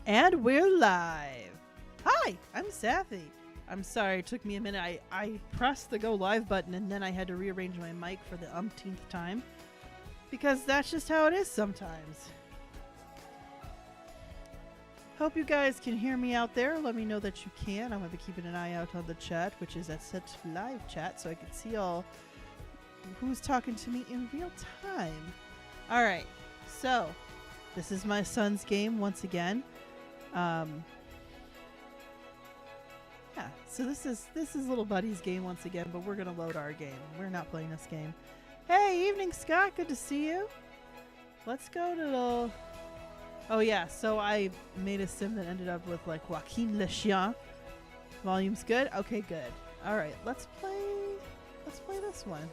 And we're live. Hi, I'm Safi. I'm sorry, it took me a minute. I pressed the go live button and then I had to rearrange my mic for the umpteenth time. Because that's just how it is sometimes. Hope you guys can hear me out there. Let me know that you can. I'm going to be keeping an eye out on the chat, which is at set live chat, so I can see all who's talking to me in real time. Alright, so this is my son's game once again. Yeah, so this is little buddy's game once again, but we're gonna load our game. We're not playing this game. Hey, evening Scott, good to see you. Let's go to the... Oh yeah, so I made a sim that ended up with like Joaquin Le Chien. Volume's good? Okay, good. Alright, let's play this one.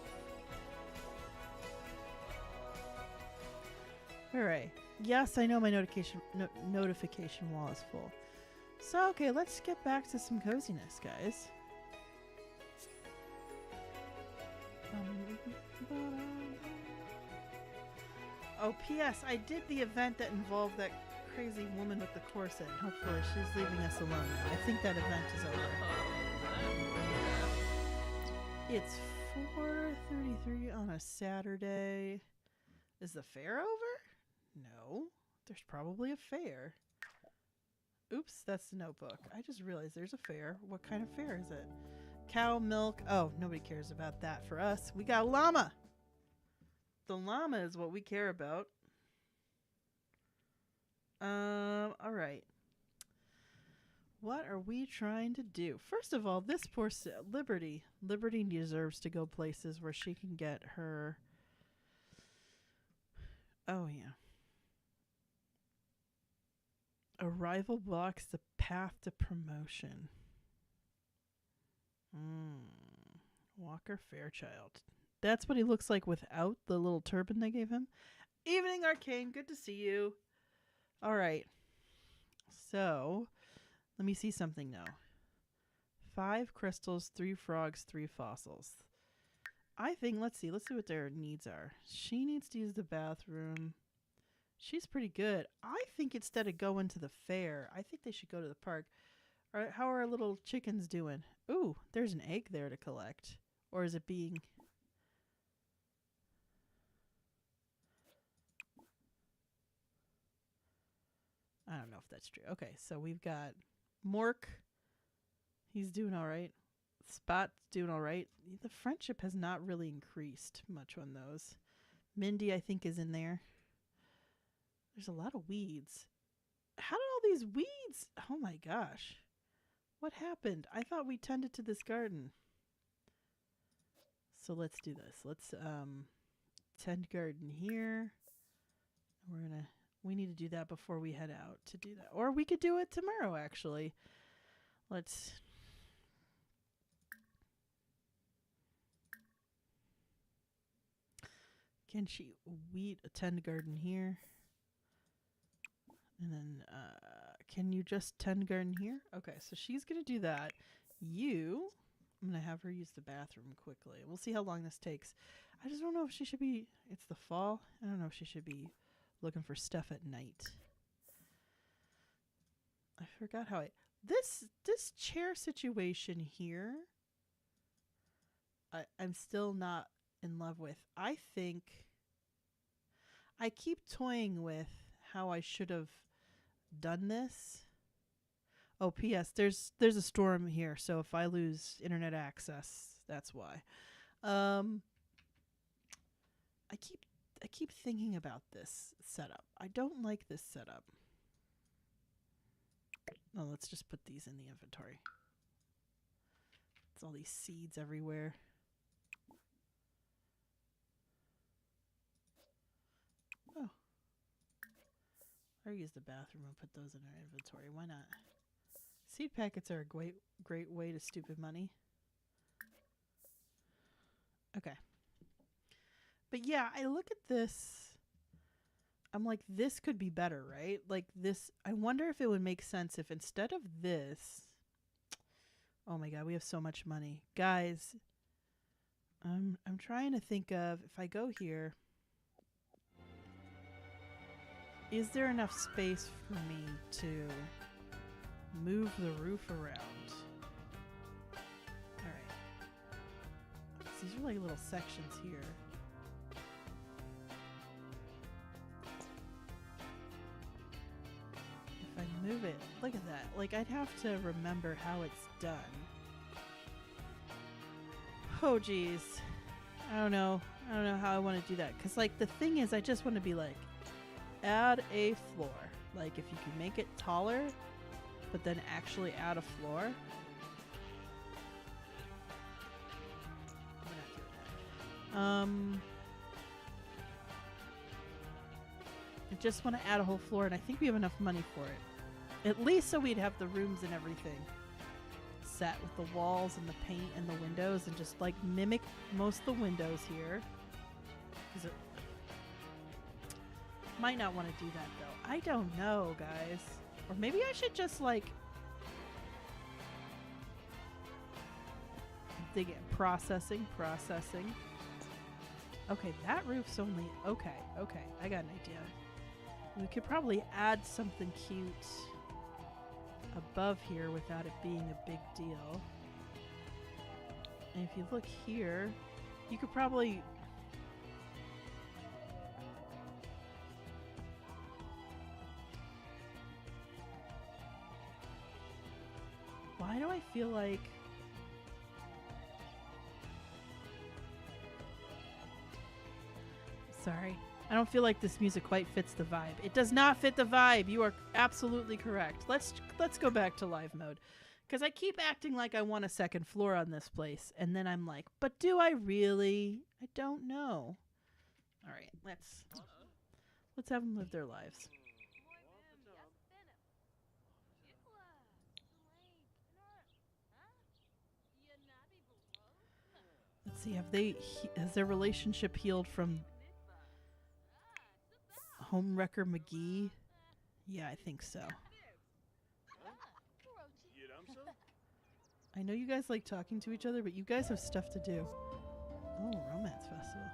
Alright. Yes, I know my notification wall is full. So, okay, let's get back to some coziness, guys. Oh, P.S. I did the event that involved that crazy woman with the corset. Hopefully she's leaving us alone. I think that event is over. It's 4:33 on a Saturday. Is the fair over? No. There's probably a fair. Oops, that's the notebook. I just realized there's a fair. What kind of fair is it? Cow milk. Oh, nobody cares about that for us. We got a llama. The llama is what we care about. Alright. What are we trying to do? First of all, this poor Liberty. Liberty deserves to go places where she can get her... Oh, yeah. A rival blocks the path to promotion. Walker Fairchild. That's what he looks like without the little turban they gave him. Evening, Arcane. Good to see you. All right. So, let me see something now. 5 crystals, 3 frogs, 3 fossils. I think, let's see what their needs are. She needs to use the bathroom. She's pretty good. I think instead of going to the fair, I think they should go to the park. All right, how are our little chickens doing? Ooh, there's an egg there to collect. Or is it being... I don't know if that's true. Okay, so we've got Mork. He's doing all right. Spot's doing all right. The friendship has not really increased much on those. Mindy, I think, is in there. There's a lot of weeds. How did all these weeds? Oh my gosh. What happened? I thought we tended to this garden. So let's do this. Let's tend garden here. We need to do that before we head out to do that. Or we could do it tomorrow, actually. Let's... Can she weed a tend garden here? And then, can you just tend garden here? Okay, so she's going to do that. I'm going to have her use the bathroom quickly. We'll see how long this takes. I just don't know if she should be... It's the fall. I don't know if she should be looking for stuff at night. I forgot how this chair situation here, I'm still not in love with. I think I keep toying with how I should have done this. Oh, P.S. There's a storm here, so if I lose internet access, that's why. I keep thinking about this setup. I don't like this setup. Oh, let's just put these in the inventory. It's all these seeds everywhere. Oh. Or use the bathroom and put those in our inventory. Why not? Seed packets are a great way to stupid money. Okay. But yeah, I look at this. I'm like, this could be better, right? Like this, I wonder if it would make sense if instead of this... Oh my god, we have so much money. Guys, I'm trying to think of, if I go here... is there enough space for me to move the roof around? Alright. These are like little sections here. If I move it, look at that. Like, I'd have to remember how it's done. Oh, geez. I don't know. I don't know how I want to do that. Because, like, the thing is, I just want to be like, add a floor. Like, if you can make it taller, but then actually add a floor. We're not doing that. I just want to add a whole floor, and I think we have enough money for it. At least so we'd have the rooms and everything set with the walls and the paint and the windows, and just like mimic most of the windows here. Because it might not want to do that though. I don't know, guys. Or maybe I should just like dig it. Processing. Okay, that roof's only okay. I got an idea. We could probably add something cute above here without it being a big deal. And if you look here, you could probably why do I feel like sorry. I don't feel like this music quite fits the vibe. It does not fit the vibe. You are absolutely correct. Let's go back to live mode. Because I keep acting like I want a second floor on this place. And then I'm like, but do I really? I don't know. All right, let's have them live their lives. Let's see, has their relationship healed from Homewrecker McGee? Yeah, I think so. I know you guys like talking to each other, but you guys have stuff to do. Oh, Romance Festival.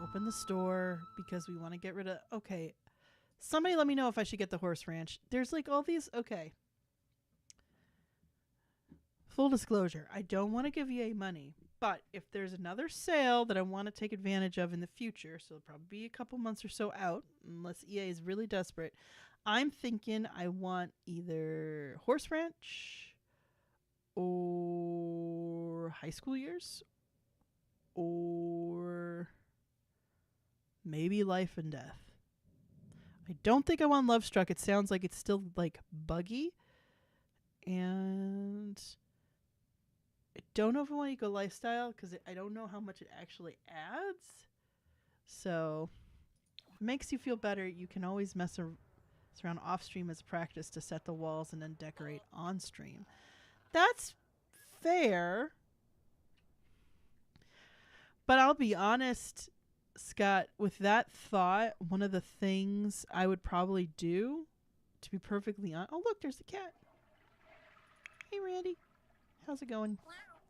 Open the store because we want to get rid of... Okay. Somebody let me know if I should get the horse ranch. There's like all these... Okay. Full disclosure, I don't want to give EA money, but if there's another sale that I want to take advantage of in the future, so it'll probably be a couple months or so out, unless EA is really desperate, I'm thinking I want either Horse Ranch or High School Years or maybe Life and Death. I don't think I want Love Struck. It sounds like it's still like buggy, and I don't know if I want Eco Lifestyle because I don't know how much it actually adds. So if it makes you feel better, you can always mess around off stream as practice to set the walls and then decorate on stream. That's fair. But I'll be honest, Scott, with that thought, one of the things I would probably do, to be perfectly honest... Oh, look, there's the cat. Hey, Randy. How's it going?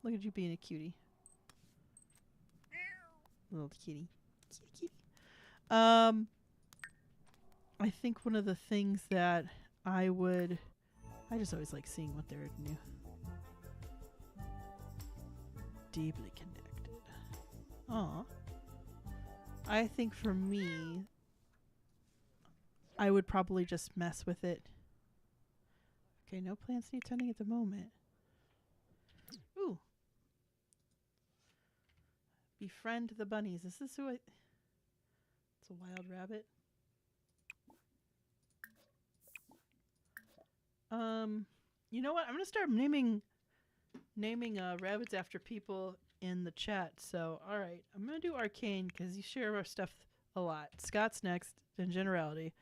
Look at you being a cutie. Little kitty. Kitty. I think one of the things that I just always like seeing what they're new. Deeply connected. Aw. I think for me, I would probably just mess with it. Okay, no plants need tending at the moment. Ooh. Befriend the bunnies. Is this who I... It's a wild rabbit. You know what? I'm going to start naming rabbits after people in the chat. So, all right. I'm going to do Arcane because you share our stuff a lot. Scott's next in generality.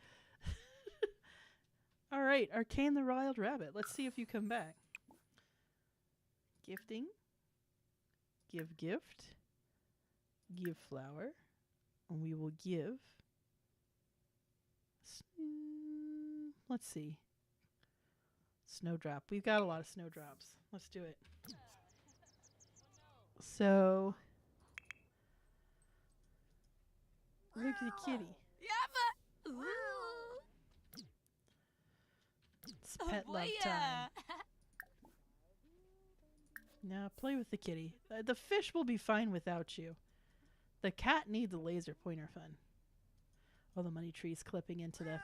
All right. Arcane the wild rabbit. Let's see if you come back. Gifting. Give gift. Give flower. And we will give. Let's see. Snowdrop. We've got a lot of snowdrops. Let's do it. So. Look at the kitty. It's pet love time. Now play with the kitty. The fish will be fine without you. The cat needs a laser pointer fun. Oh, the money tree's clipping into the...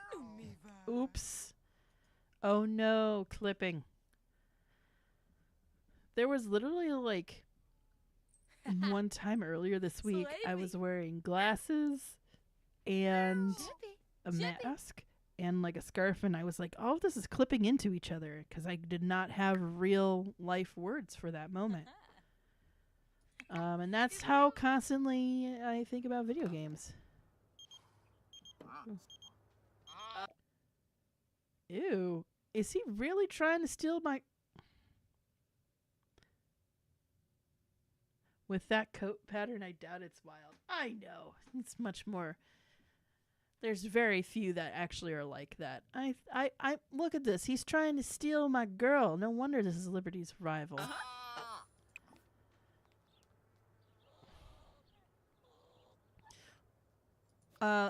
Oops. Oh no, clipping. There was literally like one time earlier this week I was wearing glasses and a mask and like a scarf, and I was like, all of this is clipping into each other because I did not have real life words for that moment. And that's how constantly I think about video games. Ew. Is he really trying to steal my... With that coat pattern, I doubt it's wild. I know. It's much more... There's very few that actually are like that. I look at this. He's trying to steal my girl. No wonder this is Liberty's rival.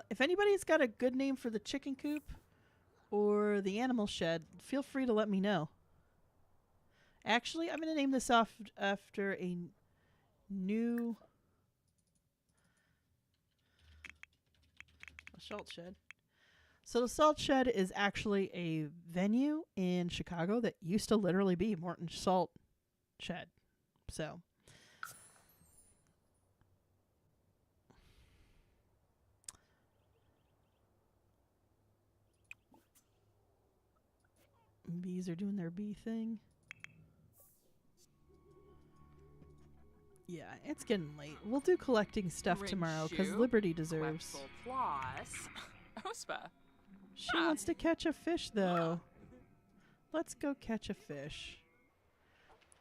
If anybody's got a good name for the chicken coop or the animal shed, feel free to let me know. Actually, I'm going to name this off after a new salt shed. So the Salt Shed is actually a venue in Chicago that used to literally be Morton Salt Shed. So bees are doing their bee thing. Yeah, it's getting late. We'll do collecting stuff tomorrow because Liberty deserves. She wants to catch a fish, though. Let's go catch a fish.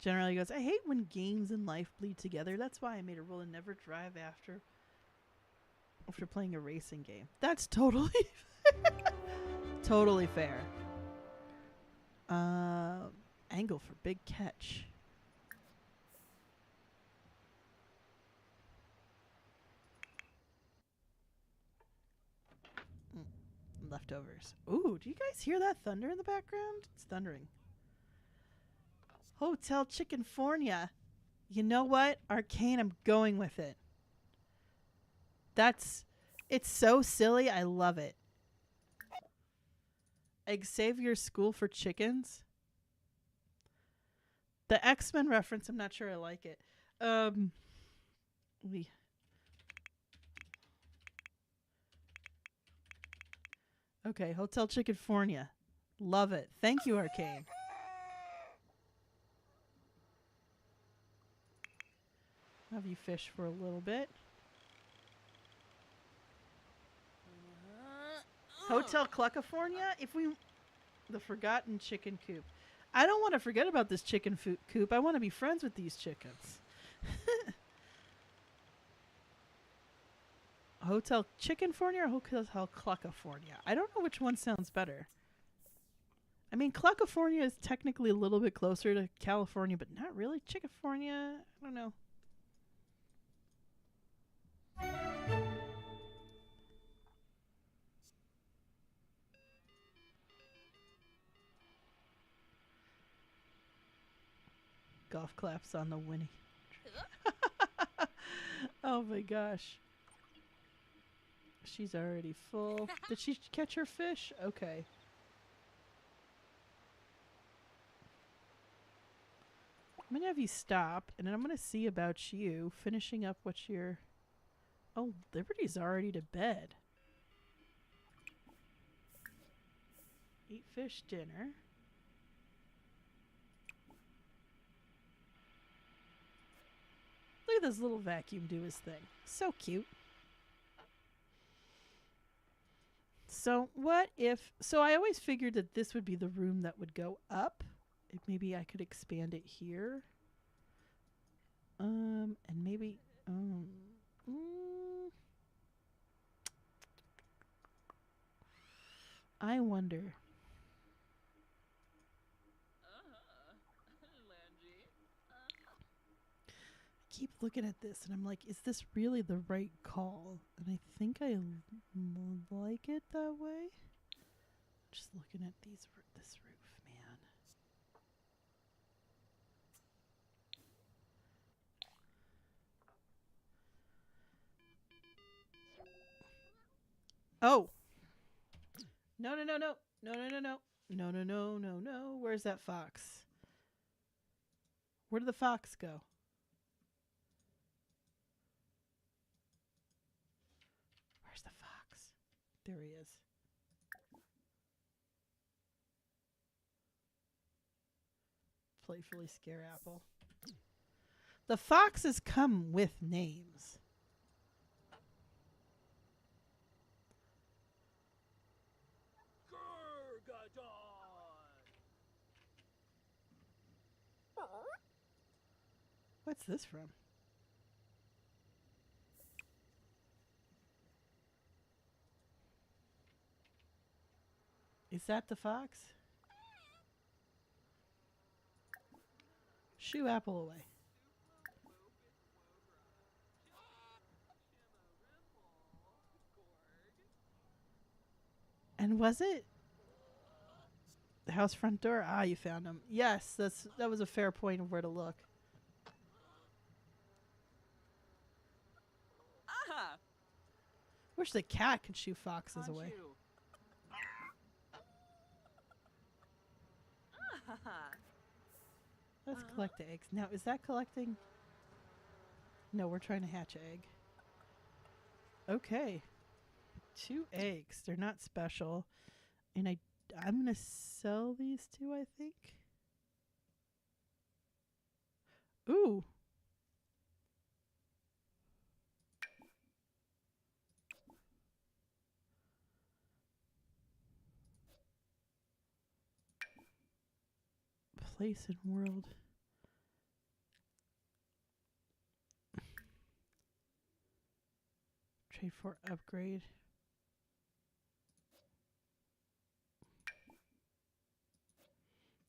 Generally goes, I hate when games and life bleed together. That's why I made a rule to never drive after playing a racing game. That's totally totally fair. Angle for big catch. Leftovers. Ooh, do you guys hear that thunder in the background? It's thundering. Hotel Chickenfornia. You know what? Arcane, I'm going with it. It's so silly. I love it. Xavier's School for Chickens. The X-Men reference, I'm not sure I like it. Okay, Hotel Chickenfornia. Love it. Thank you, Arcane. Have you fish for a little bit. Hotel Cluckifornia? The Forgotten Chicken Coop. I don't want to forget about this chicken coop. I want to be friends with these chickens. Hotel Chickenfornia or Hotel Cluckifornia? I don't know which one sounds better. I mean, Cluckifornia is technically a little bit closer to California, but not really. Chickenfornia, I don't know. Golf claps on the Winnie. Oh my gosh. She's already full. Did she catch her fish? Okay. I'm going to have you stop, and then I'm going to see about you finishing up what you're... Oh, Liberty's already to bed. Eat fish dinner. Look at this little vacuum do his thing. So cute. So what if... So I always figured that this would be the room that would go up. Maybe I could expand it here. And maybe... I wonder... keep looking at this and I'm like, is this really the right call? And I think I like it that way. Just looking at this roof, man. Oh. No, no, no, no. No, no, no, no. No, no, no, no, no. Where's that fox? Where did the fox go? Where's the fox? There he is. Playfully scare Apple. The foxes come with names. What's this from? Is that the fox? Shoo Apple away. And was it the house front door? Ah, you found him. Yes, that was a fair point of where to look. Aha! Wish the cat could shoo foxes away. Let's collect the eggs. Now, is that collecting? No, we're trying to hatch an egg. Okay. 2 eggs. They're not special. And I'm going to sell these 2, I think. Ooh. Place in world. Trade for upgrade.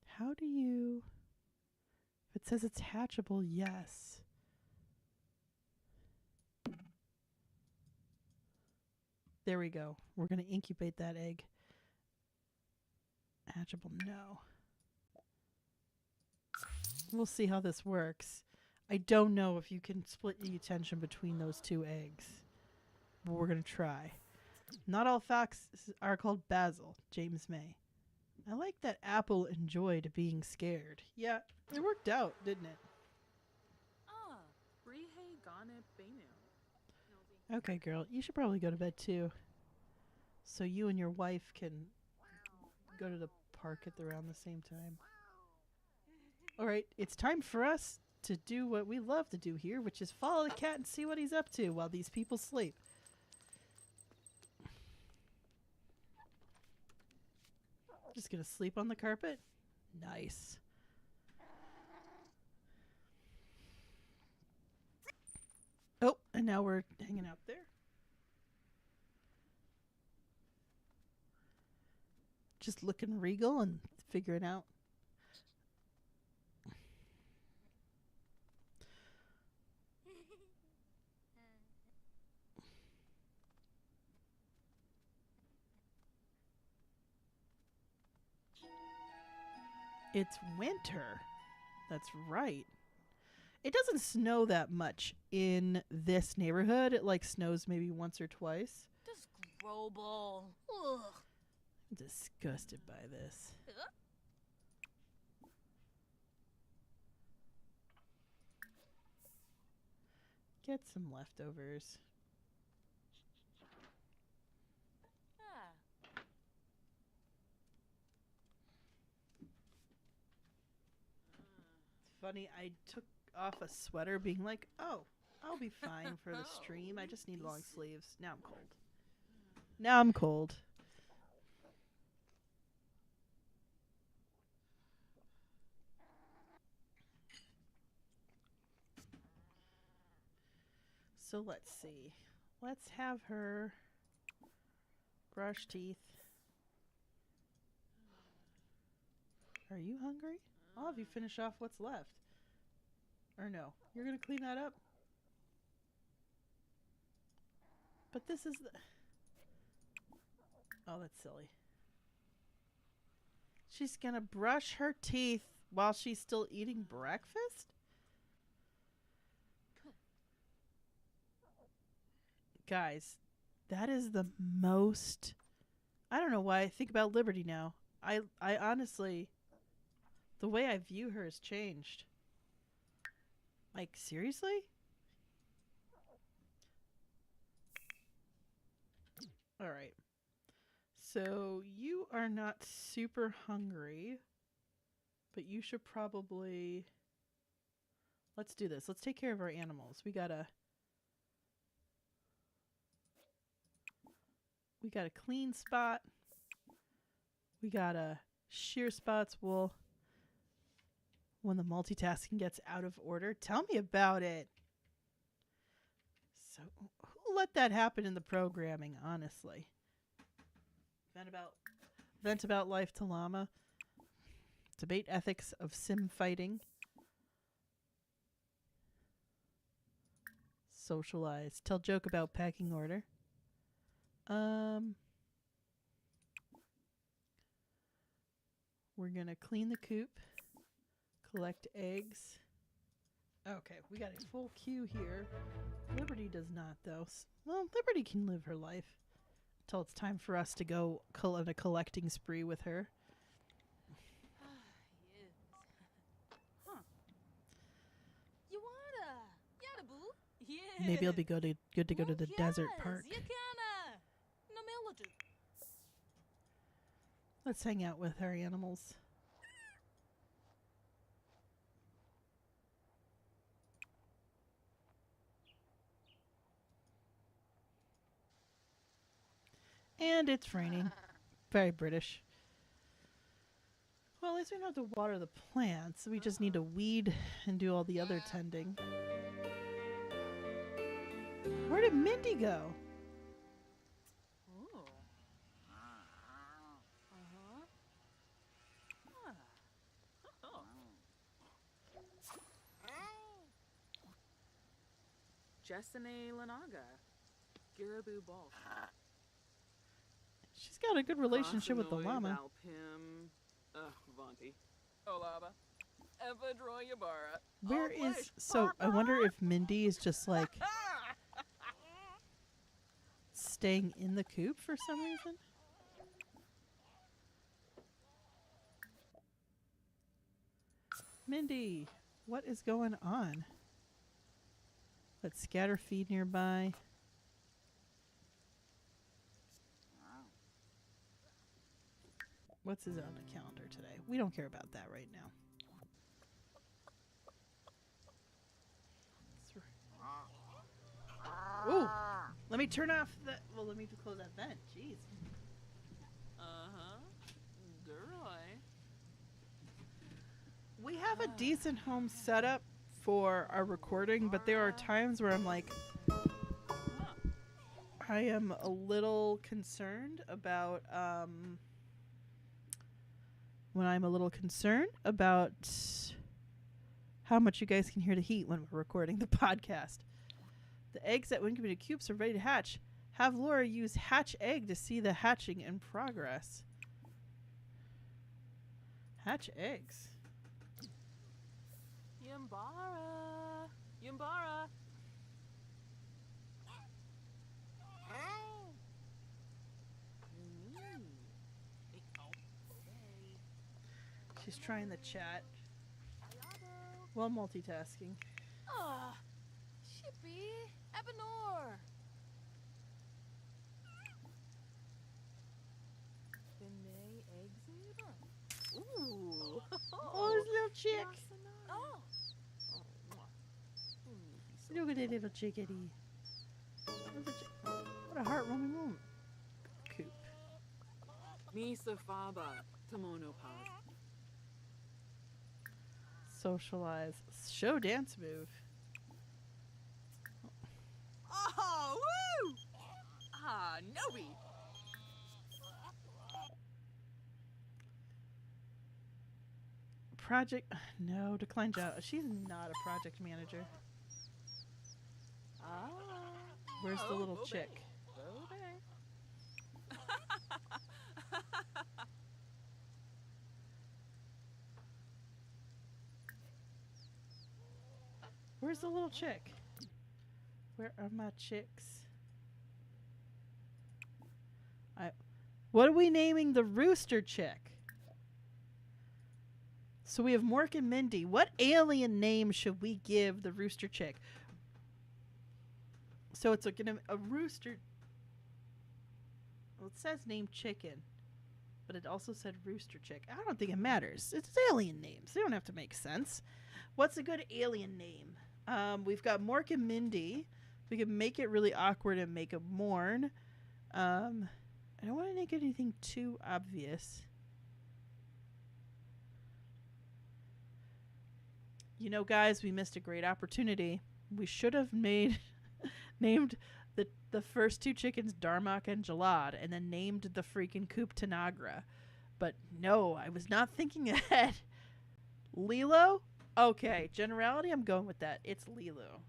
How do you... If it says it's hatchable, yes. There we go. We're going to incubate that egg. Hatchable, no. We'll see how this works. I don't know if you can split the attention between those 2 eggs. But we're going to try. Not all foxes are called Basil. James May. I like that Apple enjoyed being scared. Yeah, it worked out, didn't it? Okay, girl. You should probably go to bed too. So you and your wife can go to the park around the same time. All right, it's time for us to do what we love to do here, which is follow the cat and see what he's up to while these people sleep. Just gonna sleep on the carpet? Nice. Oh, and now we're hanging out there. Just looking regal and figuring out. It's winter. That's right. It doesn't snow that much in this neighborhood. It like snows maybe once or twice. This global. Ugh. I'm disgusted by this. Get some leftovers. It's funny, I took off a sweater being like, oh, I'll be fine for the stream. I just need long sleeves. Now I'm cold. Now I'm cold. So let's see. Let's have her brush teeth. Are you hungry? I'll have you finish off what's left. Or no, you're gonna clean that up? But this is the... Oh, that's silly. She's gonna brush her teeth while she's still eating breakfast? Guys, that is the most... I don't know why I think about Liberty now. I honestly... The way I view her has changed. Like, seriously? Alright. So, you are not super hungry. But you should probably... Let's do this. Let's take care of our animals. We got a clean spot. We got a shear spots. Well, when the multitasking gets out of order, tell me about it. So, who let that happen in the programming, honestly? Vent about life to llama. Debate ethics of sim fighting. Socialize. Tell joke about packing order. We're gonna clean the coop. Collect eggs. Okay, we got a full queue here. Liberty does not, though. Well, Liberty can live her life until it's time for us to go on a collecting spree with her. Yes. Huh. You wanna? Yada boo? Yeah. Maybe it'll be good to go to the desert park. You kinda. No melody. Let's hang out with our animals. And it's raining. Very British. Well, at least we don't have to water the plants. We just need to weed and do all the other tending. Where did Mindy go? Oh. Uh-huh. Jessene Lanaga. Girabu Balk. She's got a good relationship with the llama. Valpim. Vonti. Olava. Evadroy Yabara. Where is... So, I wonder if Mindy is just like... staying in the coop for some reason? Mindy, what is going on? Let's scatter feed nearby. What's his on the calendar today? We don't care about that right now. Ooh! Let me turn off the... Well, let me close that vent. Jeez. Uh-huh. Duroy. We have a decent home setup for our recording, but there are times where I'm like... I am a little concerned about... when I'm a little concerned about how much you guys can hear the heat when we're recording the podcast. The eggs at incubated cubes are ready to hatch. Have Laura use hatch egg to see the hatching in progress. Hatch eggs. Yambara. Yambara. She's trying the chat while multitasking. Ah, Shippy, Ebenor. Bene eggs. Ooh. Oh, this little chick. Oh, Look at that little chickadee. What a heartwarming moment. Coop. Misa Faba. Tamonopaz. Socialize. Show dance move. Oh, woo! Ah, Nobi. Project. No, decline job. She's not a project manager. Ah. Where's the Oh, little Bobe. chick? Bobe. Where's the little chick? Where are my chicks? What are we naming the rooster chick? So we have Mork and Mindy. What alien name should we give the rooster chick? So it's a rooster. Well, it says named chicken, but it also said rooster chick. I don't think it matters. It's alien names. They don't have to make sense. What's a good alien name? We've got Mork and Mindy. We can make it really awkward and make them mourn. I don't want to make anything too obvious. You know, guys, we missed a great opportunity. We should have named the first two chickens Darmok and Jalad, and then named the freaking coop Tanagra. But no, I was not thinking ahead. Lilo? Okay, generality, I'm going with that. It's Lilo.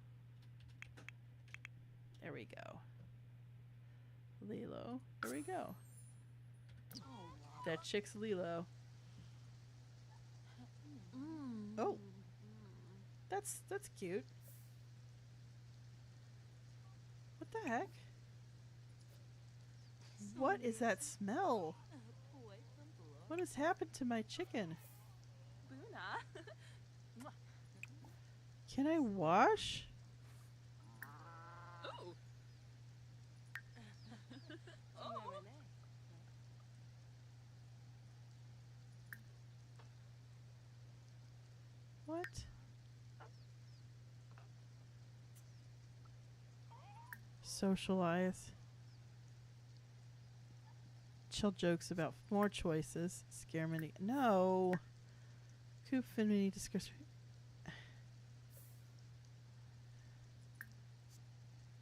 There we go. Lilo. There we go. That chick's Lilo. Oh. That's cute. What the heck? What is that smell? What has happened to my chicken? Buna. Can I wash? Ooh. Oh. What? Socialize. Chill jokes about more choices. Scare many. No. Coop Finmini discuss.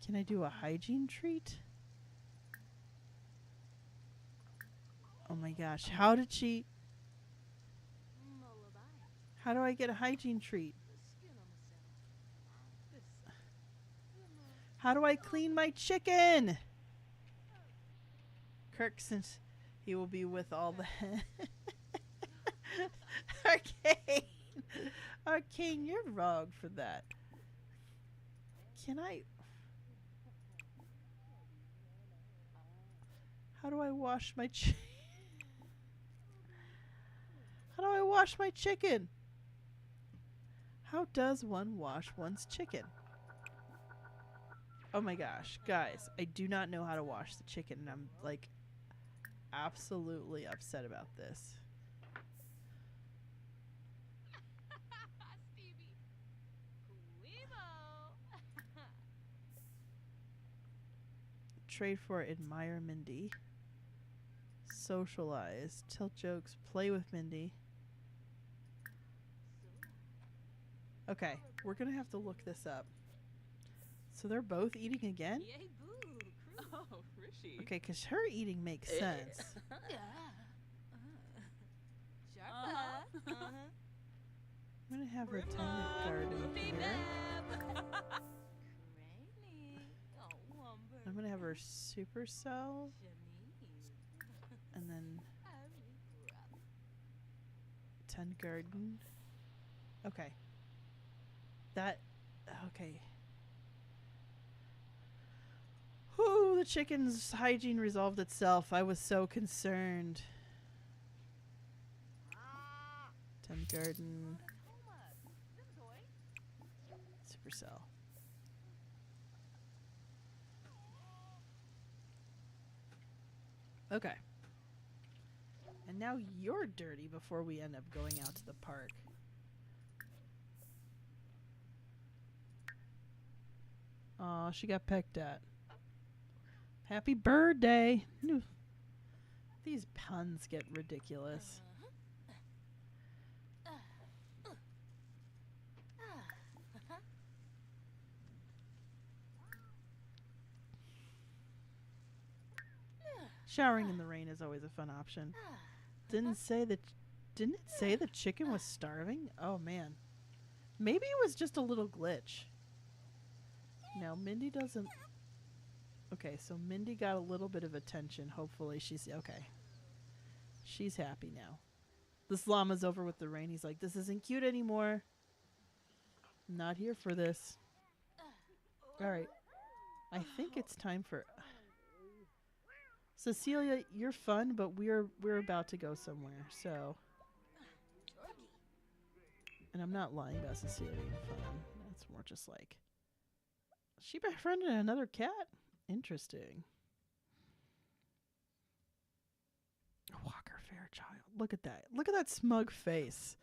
Can I do a hygiene treat? Oh my gosh. How did she. How do I get a hygiene treat? How do I clean my chicken? Kirk, since he will be with all the... Arcane! Arcane, you're wrong for that. Can I... How do I wash my chicken? How do I wash my chicken? How does one wash one's chicken? Oh my gosh, guys, I do not know how to wash the chicken, and I'm like absolutely upset about this. Stevie. Trade for admire Mindy. Socialize. Tell jokes. Play with Mindy. Okay, we're gonna have to look this up. So they're both eating again? Yay, boo. Oh, Rishi. Okay, because her eating makes sense. Yeah. Uh-huh. I'm gonna have her tend the garden here. I'm gonna have her supercell and then tend garden. Okay. Okay. Whew, the chicken's hygiene resolved itself. I was so concerned. Tend garden. Supercell. Okay. And now you're dirty before we end up going out to the park. Aw, she got pecked at. Happy birthday! These puns get ridiculous. Showering in the rain is always a fun option. Didn't say that Didn't it say the chicken was starving? Oh, man. Maybe it was just a little glitch. No, Mindy doesn't... Okay, so Mindy got a little bit of attention. Hopefully she's... Okay. She's happy now. This llama's over with the rain. He's like, this isn't cute anymore. I'm not here for this. Alright. I think it's time for... Cecilia, you're fun, but we're about to go somewhere, so... And I'm not lying about Cecilia being fun. It's more just like... She befriended another cat? Interesting. Walker Fairchild. Look at that. Look at that smug face.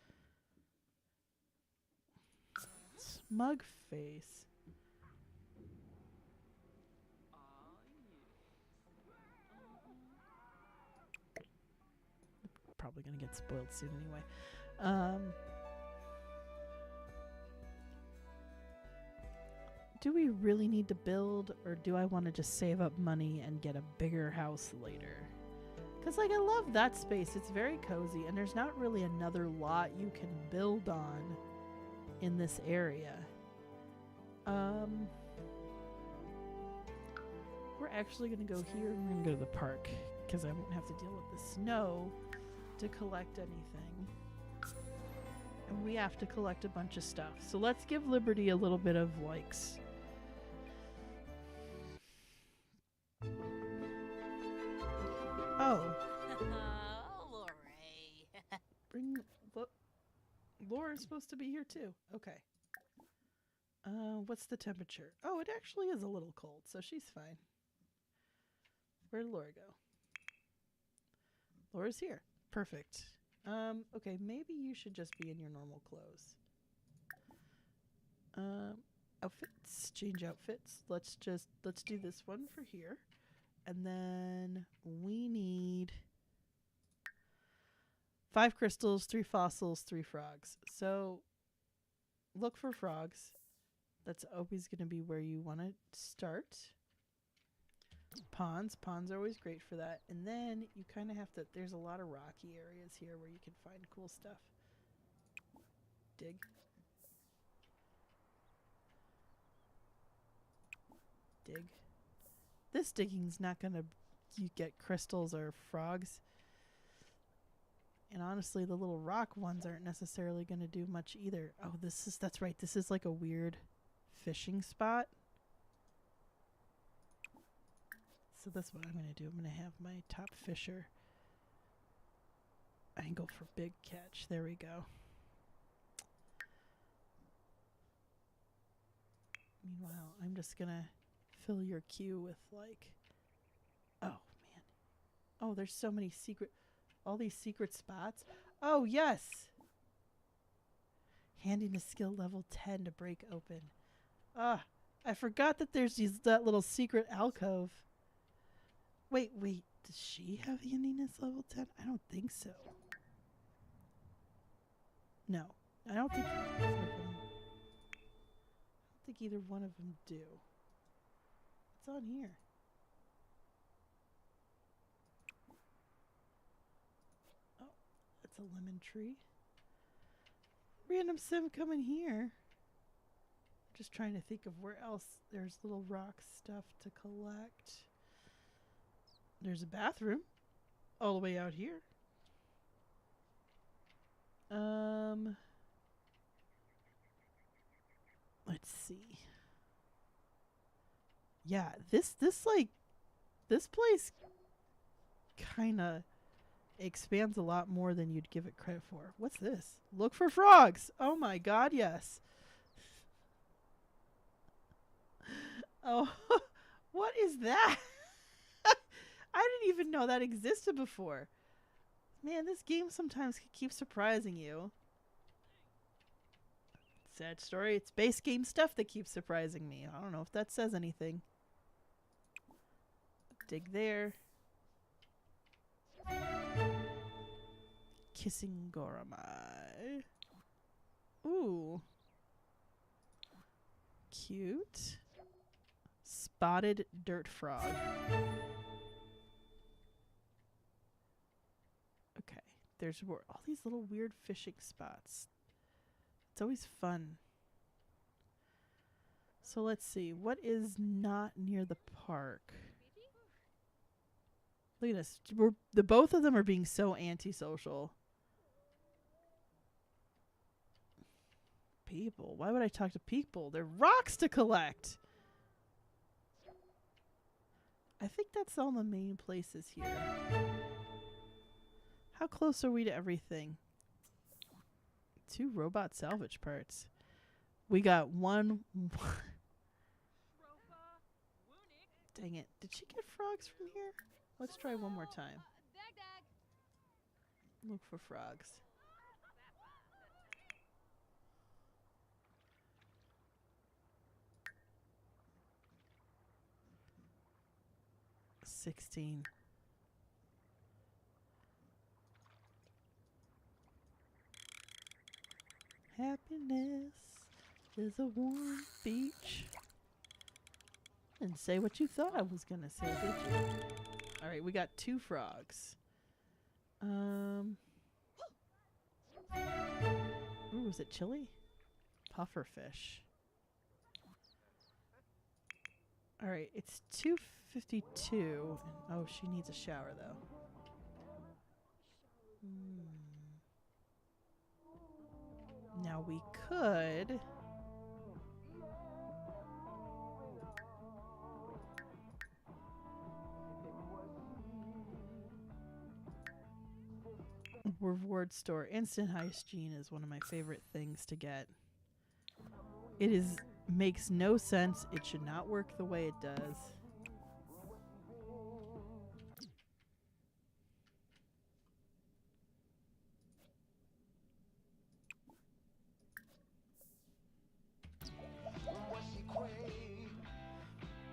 Smug face. Probably gonna get spoiled soon anyway. Do we really need to build, or do I want to just save up money and get a bigger house later? Because, like, I love that space. It's very cozy, and there's not really another lot you can build on in this area. We're actually going to go here, and we're going to go to the park, because I won't have to deal with the snow to collect anything. And we have to collect a bunch of stuff. So let's give Liberty a little bit of likes. Oh. Lori. Bring... Laura's supposed to be here too. Okay. What's the temperature? Oh, it actually is a little cold, so she's fine. Where'd Laura go? Laura's here. Perfect. Okay, maybe you should just be in your normal clothes. Outfits. Change outfits. Let's do this one for here. And then we need 5 crystals, 3 fossils, 3 frogs. So look for frogs. That's always going to be where you want to start. Ponds. Ponds are always great for that. And then you kind of have to... There's a lot of rocky areas here where you can find cool stuff. Dig. Dig. This digging's not going to... You get crystals or frogs. And honestly, the little rock ones aren't necessarily going to do much either. Oh, that's right. This is like a weird fishing spot. So that's what I'm going to do. I'm going to have my top fisher angle for big catch. There we go. Meanwhile, I'm just going to fill your queue with like... Oh, man. Oh, there's so many all these secret spots. Oh, yes. Handiness skill level 10 to break open. Ah, I forgot that there's that little secret alcove. Wait. Does she have handiness level 10? I don't think so. No. I don't think either one of them do. What's on here? Oh, that's a lemon tree. Random sim coming here. Just trying to think of where else there's little rock stuff to collect. There's a bathroom all the way out here. Let's see. Yeah, this place kind of expands a lot more than you'd give it credit for. What's this? Look for frogs. Oh my god, yes. Oh, what is that? I didn't even know that existed before. Man, this game sometimes can keep surprising you. Sad story. It's base game stuff that keeps surprising me. I don't know if that says anything. Dig there. Kissing Goramai. Ooh. Cute. Spotted dirt frog. Okay. there's all these little weird fishing spots. It's always fun. So let's see. What is not near the park? Look at this. The both of them are being so antisocial. People. Why would I talk to people? They're rocks to collect. I think that's all the main places here. How close are we to everything? 2 robot salvage parts. We got 1. Dang it. Did she get frogs from here? Let's try one more time. Dag dag. Look for frogs. $16. Happiness is a warm beach. Didn't say what you thought I was gonna say, did you? All right, we got 2 frogs. Ooh, was it chili? Pufferfish. All right, it's 2:52. Oh, she needs a shower though. Now we could. Reward store. Instant hygiene is one of my favorite things to get. It makes no sense. It should not work the way it does.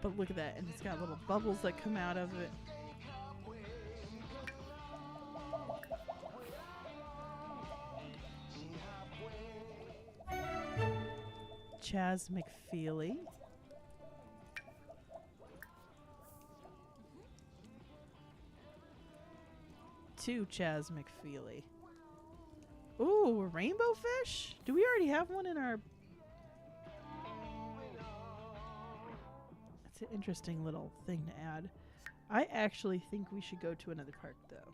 But look at that, and it's got little bubbles that come out of it. Chaz McFeely. Two Chaz McFeely. Ooh, a rainbow fish? Do we already have one in our... That's an interesting little thing to add. I actually think we should go to another park, though.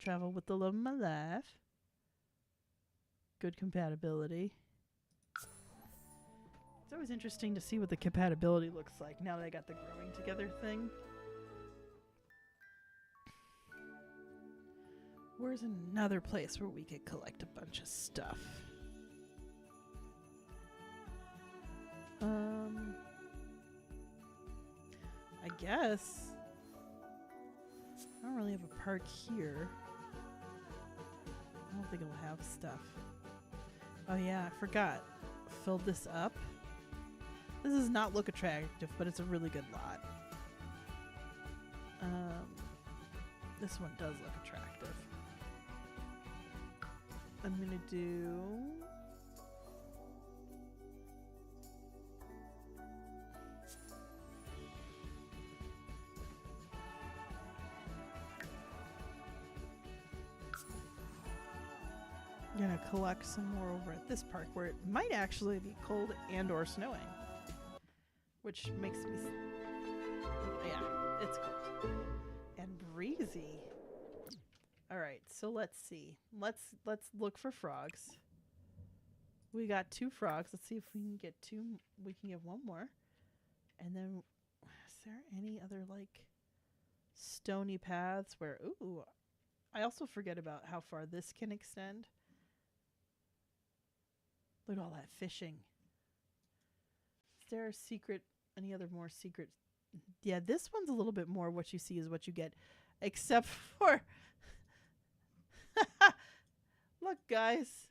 Travel with the love of my life. Good compatibility. It's always interesting to see what the compatibility looks like now that I got the growing together thing. Where's another place where we could collect a bunch of stuff? I guess. I don't really have a park here. I don't think it'll have stuff. Oh yeah, I forgot. Filled this up. This does not look attractive, but it's a really good lot. This one does look attractive. I'm gonna do... I'm gonna collect some more over at this park where it might actually be cold and or snowing, which makes me yeah, it's cold and breezy. All right, so let's see. Let's look for frogs. We got 2 frogs. Let's see if we can get 2. We can get 1 more. And then is there any other like stony paths where ooh, I also forget about how far this can extend. Look at all that fishing. Is there a secret, any other more secret? Yeah, this one's a little bit more what you see is what you get. Except for... Look, guys.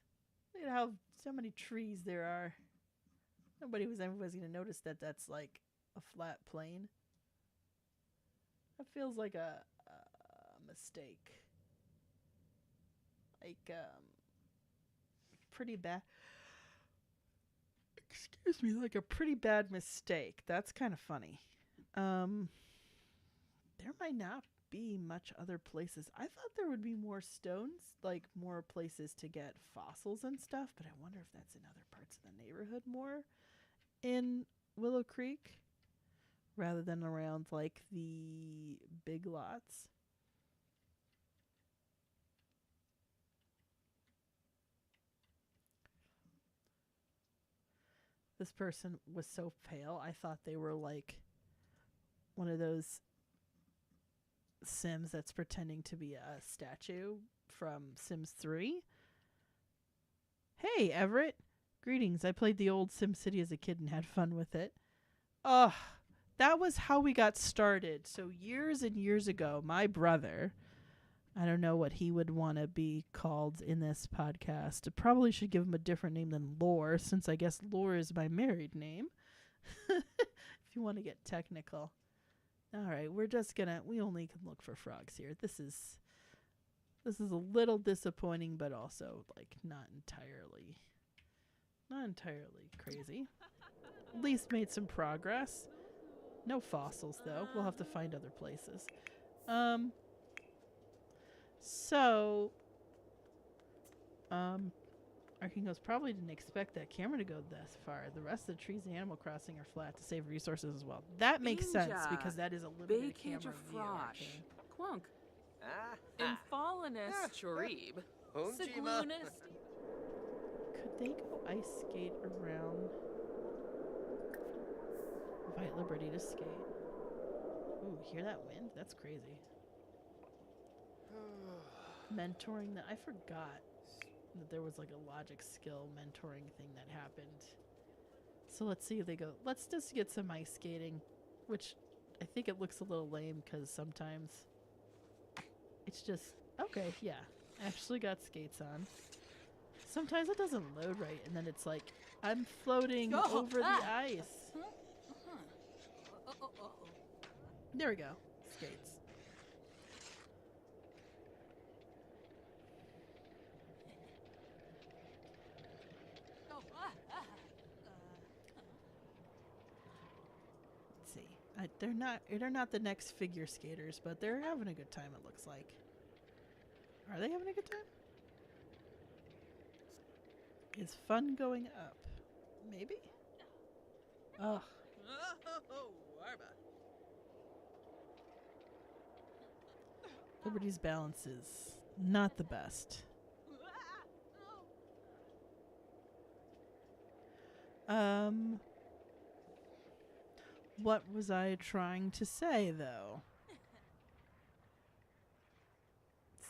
Look at how so many trees there are. Everybody's going to notice that that's like a flat plane. That feels like a mistake. Like, pretty bad... Excuse me, like a pretty bad mistake. That's kind of funny. There might not be much other places. I thought there would be more stones, like more places to get fossils and stuff, but I wonder if that's in other parts of the neighborhood more in Willow Creek rather than around like the big lots. This person was so pale, I thought they were like one of those Sims that's pretending to be a statue from Sims 3. Hey, Everett. Greetings. I played the old Sim City as a kid and had fun with it. Ugh, that was how we got started. So years and years ago, my brother, I don't know what he would want to be called in this podcast. I probably should give him a different name than Lore, since I guess Lore is my married name. If you want to get technical. All right, we only can look for frogs here. This is a little disappointing, but also like not entirely crazy. At least made some progress. No fossils though. We'll have to find other places. Arkingos probably didn't expect that camera to go this far. The rest of the trees in Animal Crossing are flat to save resources as well. That makes sense because that is a limited camera view. Arcane. Quunk. Ah, Infalinus Chorib. Siglunus. Could they go ice skate around Vite Liberty to skate? Ooh, hear that wind? That's crazy. Mentoring that I forgot that there was like a logic skill mentoring thing that happened. So let's see if they go. Let's just get some ice skating, which I think it looks a little lame because sometimes it's just okay. Yeah, actually got skates on. Sometimes it doesn't load right, and then it's like I'm floating over the ice. There we go. Skates. Let's see. They're not the next figure skaters, but they're having a good time, it looks like. Are they having a good time? Is fun going up? Maybe? Ugh. Liberty's balance is not the best. What was I trying to say, though?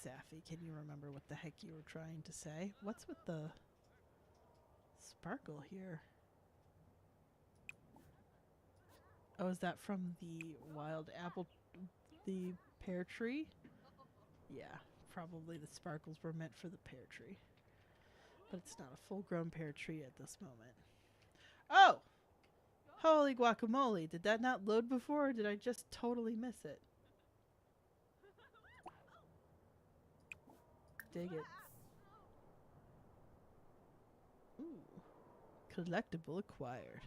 Safi, can you remember what the heck you were trying to say? What's with the sparkle here? Oh, is that from the wild apple, the pear tree? Yeah, probably the sparkles were meant for the pear tree. But it's not a full-grown pear tree at this moment. Oh! Holy guacamole, did that not load before, or did I just totally miss it? Dig it. Ooh. Collectible acquired.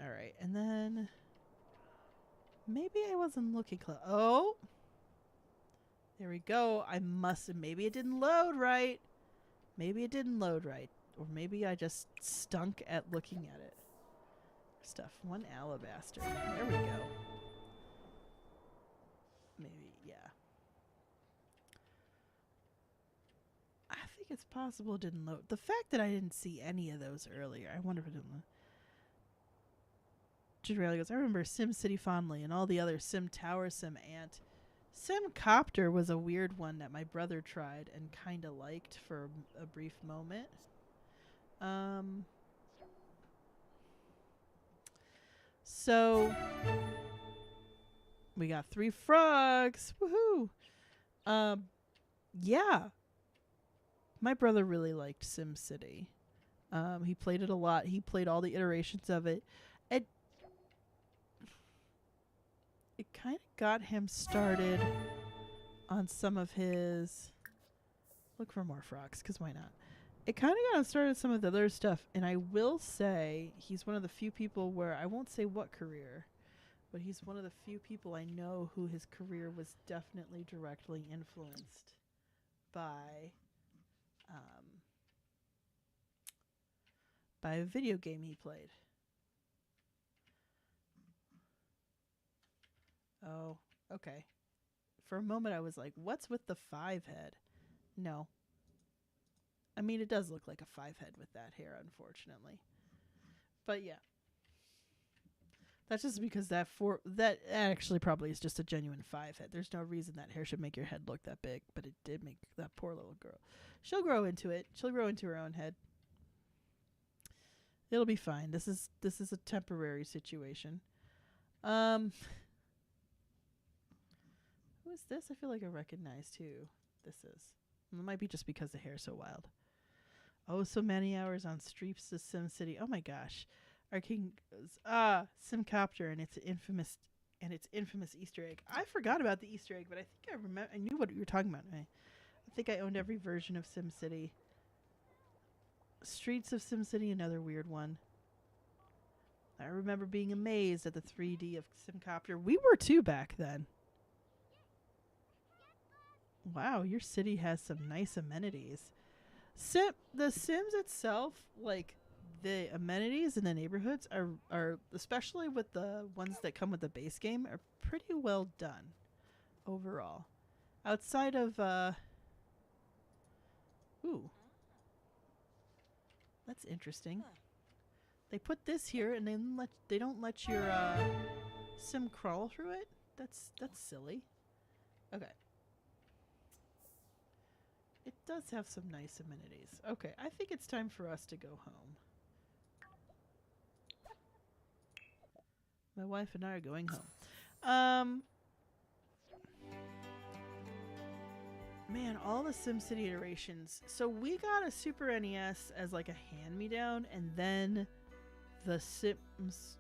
Alright, and then maybe I wasn't looking close. Oh! There we go. I must have. Maybe it didn't load right. Maybe it didn't load right. Or maybe I just stunk at looking at it. Stuff. One alabaster. There we go. Maybe, yeah. I think it's possible it didn't load. The fact that I didn't see any of those earlier, I wonder if it didn't load. Jadrelia goes, I remember SimCity fondly and all the other Sim Tower, Sim Ant. Sim Copter was a weird one that my brother tried and kind of liked for a brief moment. So we got 3 frogs. Woohoo! Yeah. My brother really liked SimCity. He played it a lot. He played all the iterations of it. It kind of got him started on some of his... Look for more frogs, because why not? it kind of got him started some of the other stuff. And I will say he's one of the few people where I won't say what career, but he's one of the few people I know who his career was definitely directly influenced by a video game he played. Oh, okay. For a moment I was like, what's with the 5 head? No. I mean, it does look like a 5 head with that hair, unfortunately. But yeah. That's just because that actually probably is just a genuine 5 head. There's no reason that hair should make your head look that big, but it did make that poor little girl. She'll grow into it. She'll grow into her own head. It'll be fine. This is a temporary situation. Who is this? I feel like I recognize who this is. It might be just because the hair's so wild. Oh, so many hours on Streets of SimCity. Oh my gosh. Our king goes, Simcopter and its infamous Easter egg. I forgot about the Easter egg, but I think I remember. I knew what you were talking about. I think I owned every version of SimCity. Streets of SimCity, another weird one. I remember being amazed at the 3D of Simcopter. We were too back then. Wow, your city has some nice amenities. The Sims itself, like the amenities in the neighborhoods are especially with the ones that come with the base game, are pretty well done overall. Outside of ooh. That's interesting. They put this here and they don't let your sim crawl through it. That's silly. Okay. It does have some nice amenities. Okay, I think it's time for us to go home. My wife and I are going home. Man, all the SimCity iterations. So we got a Super NES as like a hand-me-down, and then the Sims...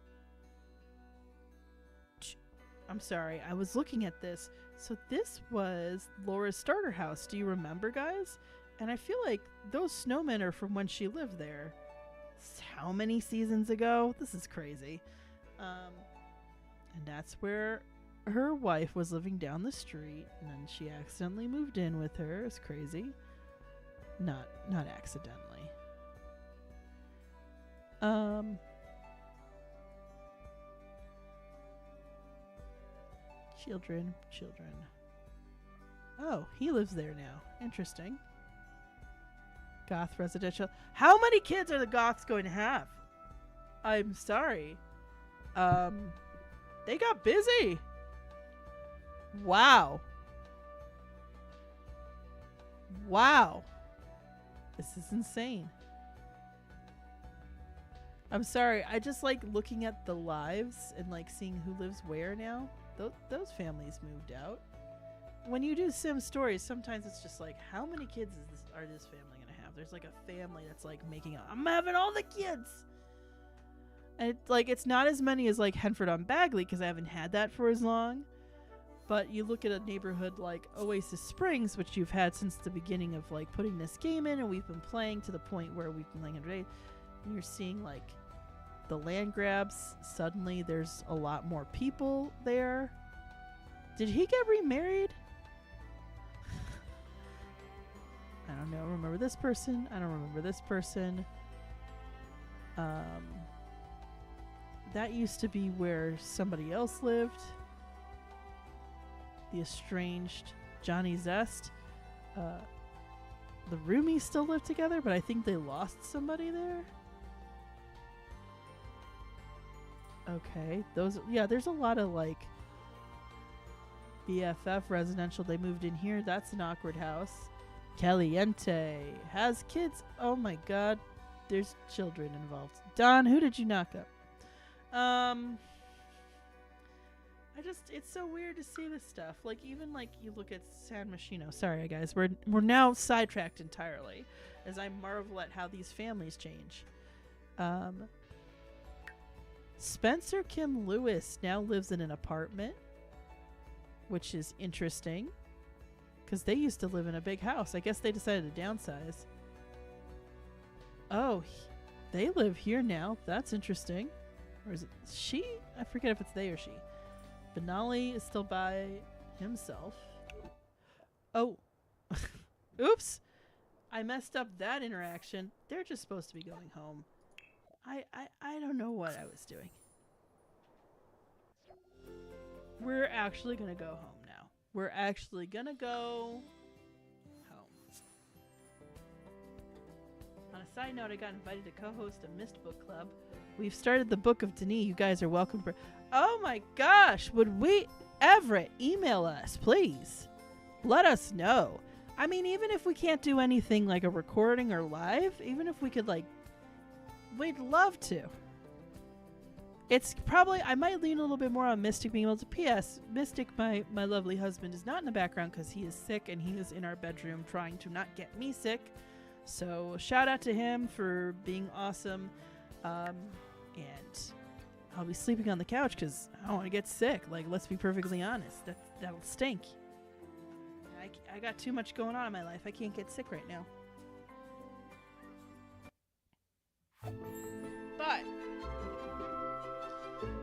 I'm sorry, I was looking at this. So this was Laura's starter house. Do you remember, guys? And I feel like those snowmen are from when she lived there. How many seasons ago? This is crazy. And that's where her wife was living down the street, and then she accidentally moved in with her. It's crazy. Not accidentally. Children. Oh, he lives there now. Interesting. Goth residential. How many kids are the Goths going to have? I'm sorry. They got busy. Wow. This is insane. I'm sorry. I just like looking at the lives and like seeing who lives where now. Those families moved out. When you do Sim stories, sometimes it's just like, how many kids are this family gonna have? There's like a family that's like making I'm having all the kids. And it's not as many as like Henford on Bagley, because I haven't had that for as long. But you look at a neighborhood like Oasis Springs, which you've had since the beginning of like putting this game in, and we've been playing to the point where we've been playing every day, and you're seeing like the land grabs. Suddenly there's a lot more people there. Did he get remarried? I don't know. Remember this person? I don't remember this person. That used to be where somebody else lived. The estranged Johnny Zest. The roomies still live together, but I think they lost somebody there. Okay, there's a lot of like BFF residential. They moved in here. That's an awkward house. Caliente has kids. Oh my god, there's children involved. Don, who did you knock up? It's so weird to see this stuff. Like, even like you look at San Myshuno. Sorry guys, we're now sidetracked entirely as I marvel at how these families change. Spencer Kim Lewis now lives in an apartment, which is interesting because they used to live in a big house. I guess they decided to downsize. Oh, they live here now. That's interesting. Or is it she? I forget if it's they or she. Benali is still by himself. Oh. Oops. I messed up that interaction. They're just supposed to be going home. I don't know what I was doing. We're actually going to go home now. We're actually going to go home. On a side note, I got invited to co-host a Mist Book Club. We've started the Book of Denis. You guys are welcome. Oh my gosh. Would we... Everett, email us, please. Let us know. I mean, even if we can't do anything like a recording or live, even if we could like... We'd love to. It's probably... I might lean a little bit more on Mystic being able to... P.S. Mystic, my lovely husband, is not in the background because he is sick and he is in our bedroom trying to not get me sick. So shout out to him for being awesome. And I'll be sleeping on the couch because I don't want to get sick. Like, let's be perfectly honest. That'll stink. I got too much going on in my life. I can't get sick right now. But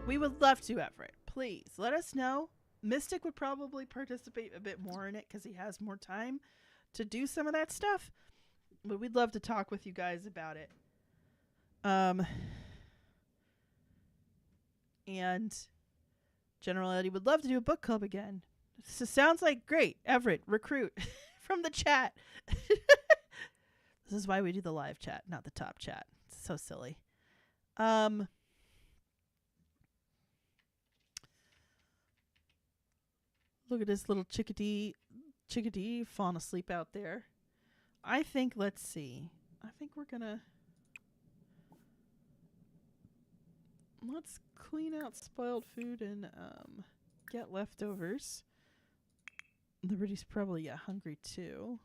we would love to, Everett. Please let us know. Mystic would probably participate a bit more in it because he has more time to do some of that stuff. But we'd love to talk with you guys about it. And General Eddie would love to do a book club again. So sounds like great. Everett, recruit from the chat. This is why we do the live chat, not the top chat. It's so silly. Look at this little chickadee falling asleep out there. I think, let's see. I think we're gonna... Let's clean out spoiled food and get leftovers. Liberty's probably hungry too.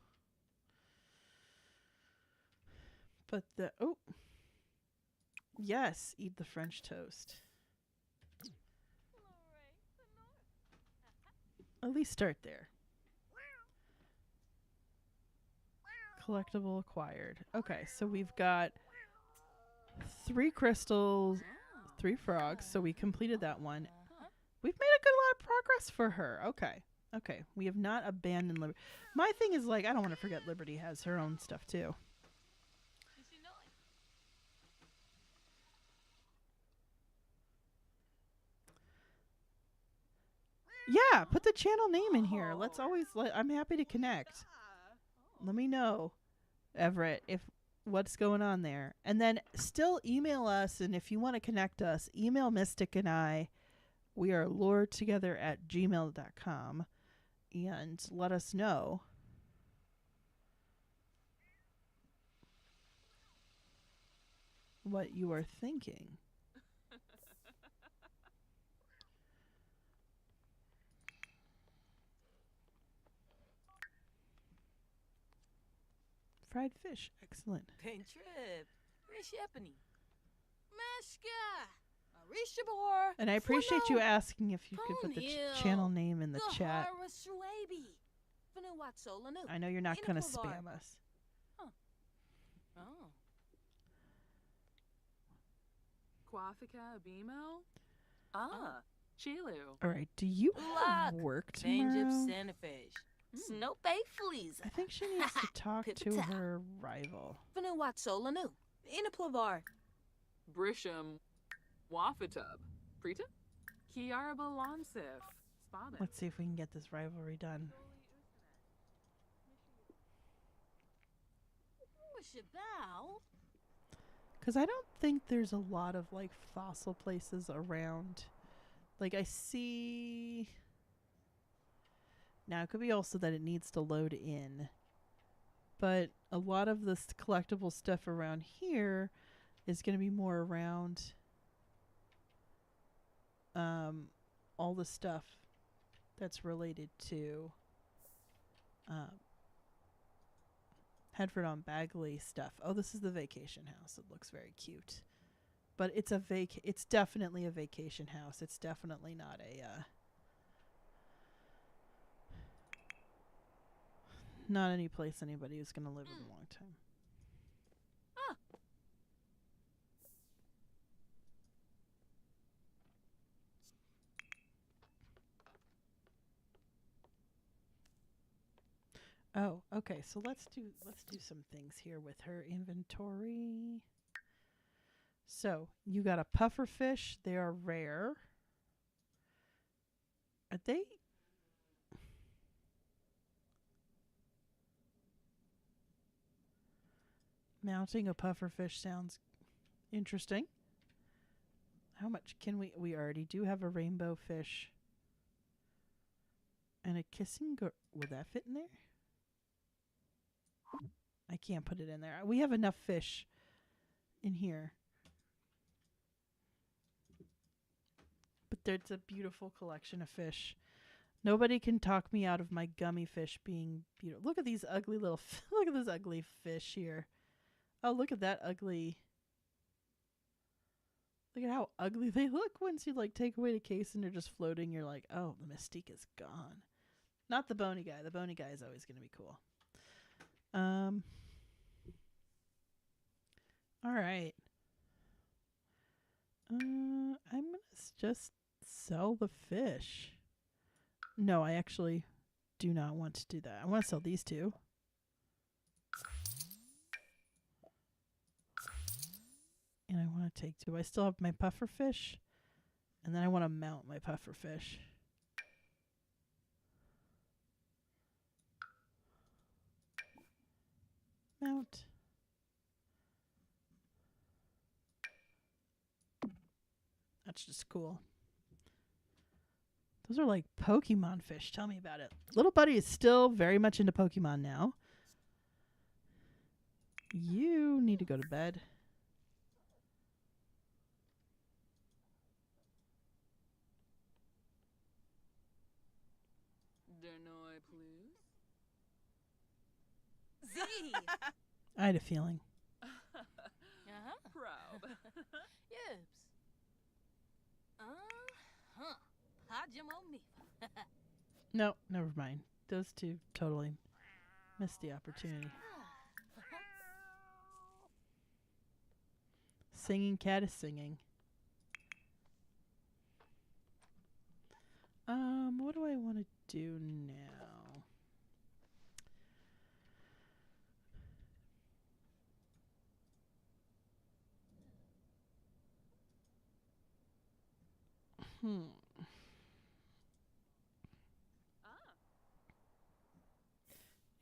But yes, eat the French toast. At least start there. Collectible acquired. Okay, so we've got 3 crystals, 3 frogs, so we completed that one. We've made a good lot of progress for her. Okay, we have not abandoned Liberty. My thing is, like, I don't want to forget Liberty has her own stuff too. Yeah, put the channel name in here. Let's always I'm happy to connect. Let me know, Everett, if what's going on there. And then still email us, and if you want to connect us, email Mystic and I. We are luredtogether@gmail.com, and let us know what you are thinking. Fried fish, excellent. Pain trip. Rishepani. Meshka. Arishabor. And I appreciate you asking if you could put the channel name in the chat. I know you're not going to spam us. Huh. Oh. Quafika Abimo? Ah, Chilu. All right, do you have work tomorrow? Snow bay fleas. I think she needs to talk to her rival. Vanuatsolanu. Inaplavar. Brisham Wafatub. Prita? Kiarba Lonsif. Spada. Let's see if we can get this rivalry done. Because I don't think there's a lot of like fossil places around. Like I see... Now, it could be also that it needs to load in. But a lot of this collectible stuff around here is going to be more around all the stuff that's related to Headford on Bagley stuff. Oh, this is the vacation house. It looks very cute. But it's it's definitely a vacation house. It's definitely not a not any place anybody is going to live in a long time. Oh, okay. So let's do some things here with her inventory. So you got a puffer fish. They are rare. Are they? Mounting a puffer fish sounds interesting. How much can we already do have a rainbow fish. And a kissing girl. Would that fit in there? I can't put it in there. We have enough fish in here. But there's a beautiful collection of fish. Nobody can talk me out of my gummy fish being beautiful. Look at these ugly little look at this ugly fish here. Oh, look at that ugly. Look at how ugly they look once you like take away the case and they're just floating. You're like, oh, the mystique is gone. Not the bony guy. The bony guy is always going to be cool. All right. I'm going to just sell the fish. No, I actually do not want to do that. I want to sell these two. And I want to take two. I still have my puffer fish. And then I want to mount my puffer fish. Mount. That's just cool. Those are like Pokemon fish. Tell me about it. Little Buddy is still very much into Pokemon now. You need to go to bed. Denoy, please. Z. I had a feeling. Uh-huh. Proud. Yibs. Uh-huh. Hajimo me. No, never mind. Those two totally missed the opportunity. Singing cat is singing. What do I want to do now?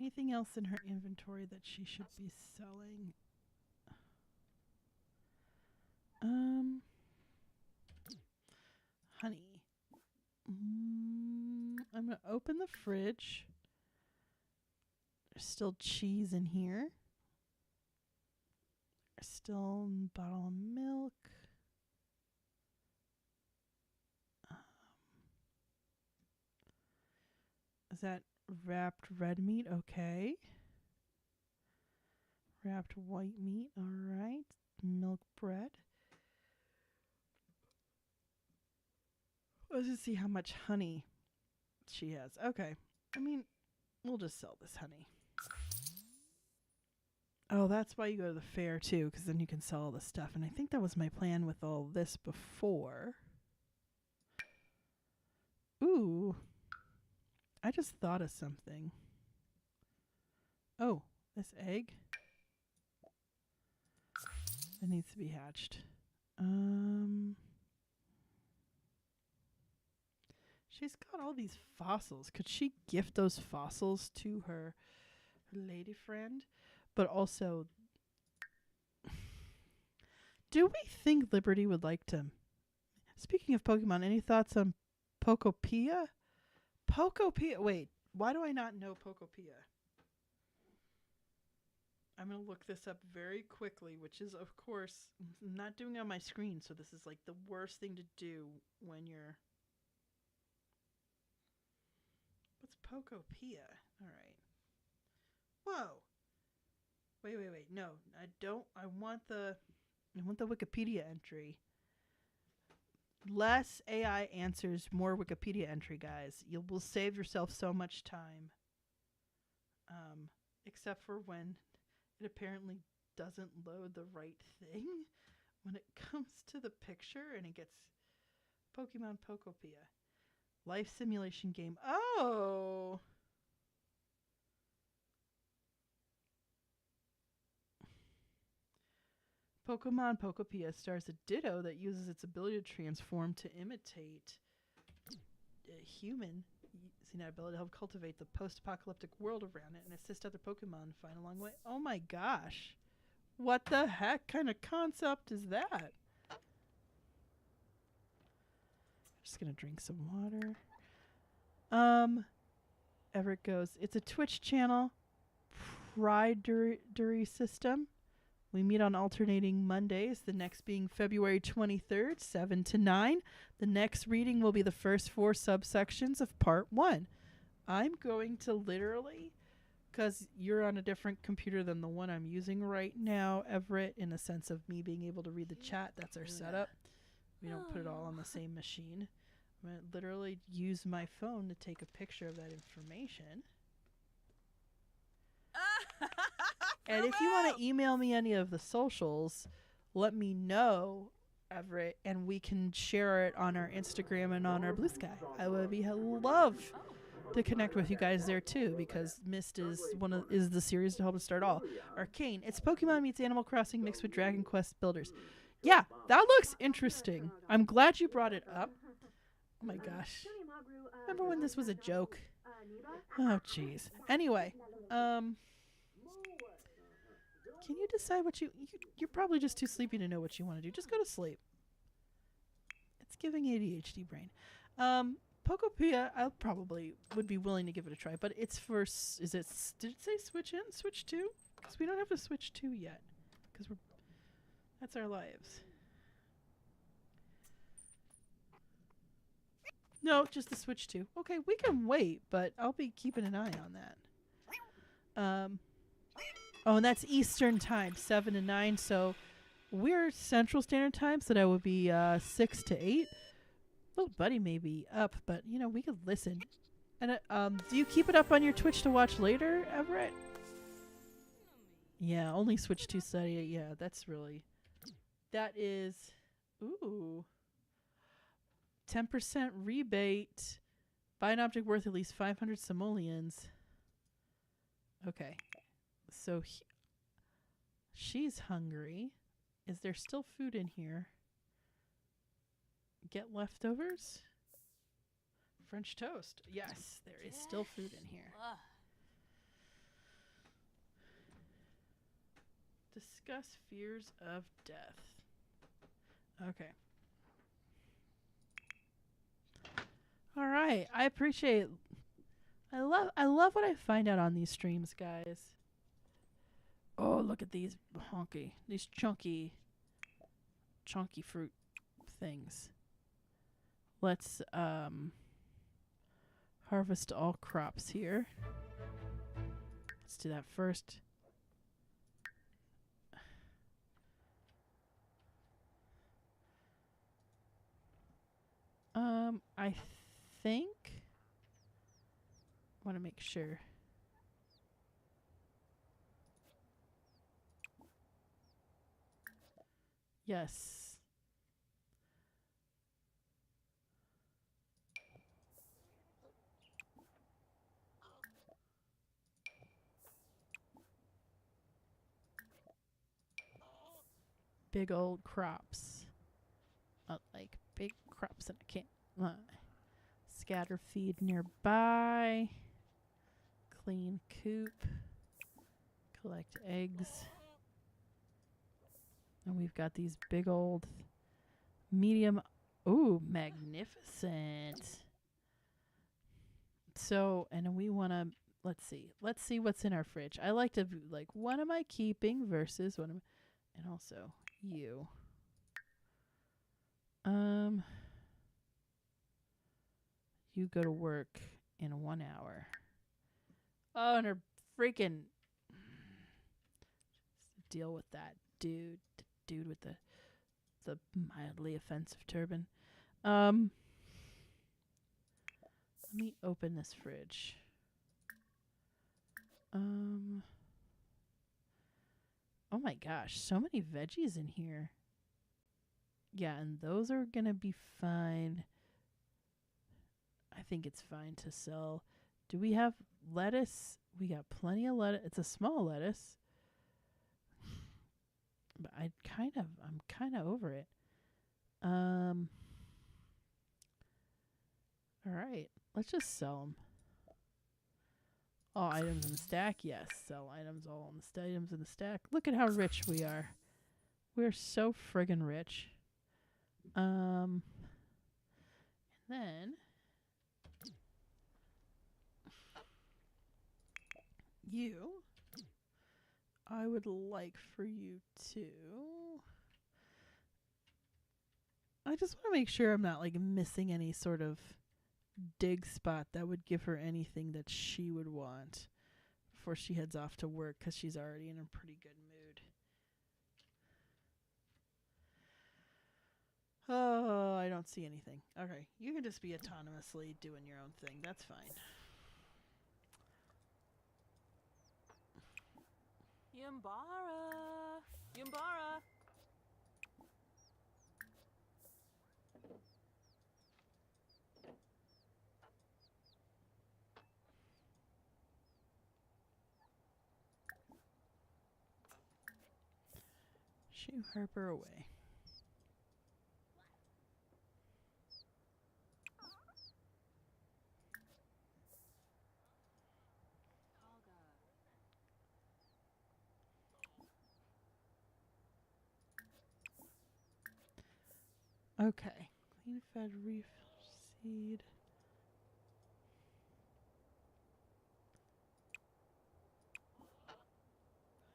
Anything else in her inventory that she should be selling? Honey. I'm going to open the fridge. There's still cheese in here. There's still a bottle of milk. Is that wrapped red meat? Okay. Wrapped white meat. All right. Milk bread. Let's just see how much honey she has. Okay. I mean, we'll just sell this honey. Oh, that's why you go to the fair too, because then you can sell all the stuff. And I think that was my plan with all this before. Ooh. I just thought of something. Oh, this egg. It needs to be hatched. She's got all these fossils. Could she gift those fossils to her lady friend? But also, do we think Liberty would like to... Speaking of Pokemon, any thoughts on Pokopia? Pokopia. Wait, why do I not know Pokopia? I'm going to look this up very quickly, which is, of course, I'm not doing it on my screen, so this is like the worst thing to do when you're... What's Pokopia? All right. Whoa. Wait. No, I don't. I want the Wikipedia entry. Less AI answers, more Wikipedia entry, guys. You will save yourself so much time. Except for when it apparently doesn't load the right thing. When it comes to the picture and it gets Pokemon Pokopia. Life simulation game. Oh! Pokemon Pokopia stars a Ditto that uses its ability to transform to imitate a human, using that ability to help cultivate the post-apocalyptic world around it and assist other Pokemon find a long way. Oh my gosh. What the heck kind of concept is that? Just gonna drink some water. Everett goes, it's a Twitch channel, Pridery System. We meet on alternating Mondays, the next being February 23rd, 7 to 9. The next reading will be the first 4 subsections of part 1. I'm going to literally, because you're on a different computer than the one I'm using right now, Everett, in a sense of me being able to read the chat. That's our setup. We don't put it all on the same machine. I'm going to literally use my phone to take a picture of that information. And if you want to email me any of the socials, let me know, Everett, and we can share it on our Instagram and on our Blue Sky. I would love to connect with you guys there too, because Mist is the series to help us start all. Arcane, it's Pokemon meets Animal Crossing mixed with Dragon Quest Builders. Yeah, that looks interesting. I'm glad you brought it up. Oh my gosh. Remember when this was a joke? Oh jeez. Anyway, can you decide what you're probably just too sleepy to know what you want to do. Just go to sleep. It's giving ADHD brain. Pokopia, I probably would be willing to give it a try, but it's for, did it say Switch in? Switch 2? Because we don't have a Switch 2 yet. Because that's our lives. No, just the Switch 2. Okay, we can wait, but I'll be keeping an eye on that. Oh, and that's Eastern time, 7 to 9. So we're Central Standard Time, so that would be 6 to 8. Little buddy may be up, but we could listen. And do you keep it up on your Twitch to watch later, Everett? Yeah, only Switch 2 study. Yeah, that is. Ooh. 10% rebate. Buy an object worth at least 500 simoleons. Okay. So she's hungry. Is there still food in here? Get leftovers? French toast. Yes, there is still food in here. Discuss fears of death. Okay. All right. I appreciate. I love what I find out on these streams, guys. Oh, look at these chunky fruit things. Let's harvest all crops here. Let's do that first. I think want to make sure. Yes. Big old crops. Like big crops that I can't. Scatter feed nearby. Clean coop. Collect eggs. And we've got these big old medium. Ooh, magnificent. So, and we want to, let's see what's in our fridge. I like to, like, what am I keeping versus what am, and also you. You go to work in 1 hour. Oh, and her freaking deal with that dude with the mildly offensive turban. Let me open this fridge. Oh my gosh, so many veggies in here. Yeah, and those are gonna be fine. I think it's fine to sell. Do we have lettuce? We got plenty of lettuce. It's a small lettuce. But I'm kind of over it. All right, let's just sell them. All items in the stack, yes. Sell items, all in the items in the stack. Look at how rich we are. We're so friggin' rich. And then you, I would like for you to. I just want to make sure I'm not like missing any sort of dig spot that would give her anything that she would want before she heads off to work, because she's already in a pretty good mood. Oh, I don't see anything. Okay, you can just be autonomously doing your own thing. That's fine. Yumbara! Yumbara! Shoo Harper away. Okay. Clean fed reef seed.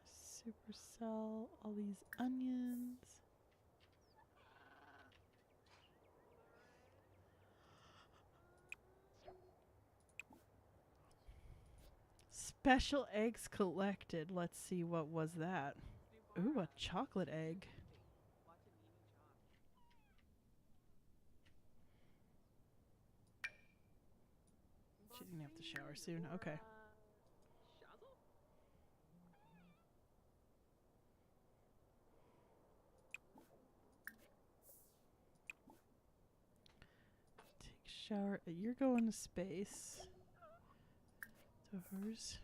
Supercell. All these onions. Special eggs collected. Let's see, what was that? Ooh, a chocolate egg. She's gonna have to shower soon. Okay. Take shower. You're going to space. So hers.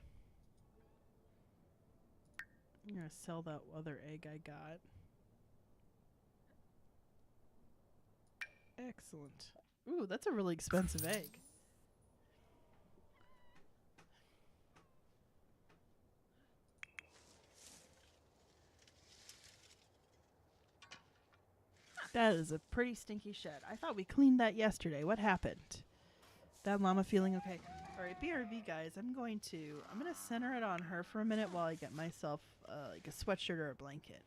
I'm gonna sell that other egg I got. Excellent. Ooh, that's a really expensive egg. That is a pretty stinky shed. I thought we cleaned that yesterday. What happened? That llama feeling okay? All right, BRB guys, I'm gonna center it on her for a minute while I get myself like a sweatshirt or a blanket.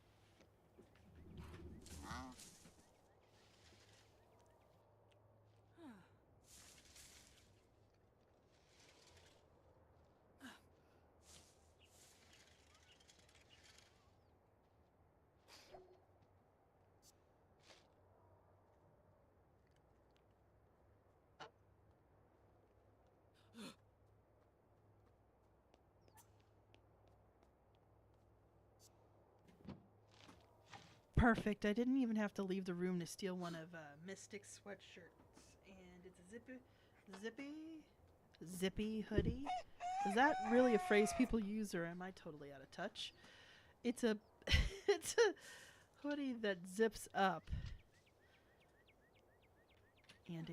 Perfect. I didn't even have to leave the room to steal one of Mystic's sweatshirts. And it's a zippy hoodie. Is that really a phrase people use, or am I totally out of touch? It's a it's a hoodie that zips up. And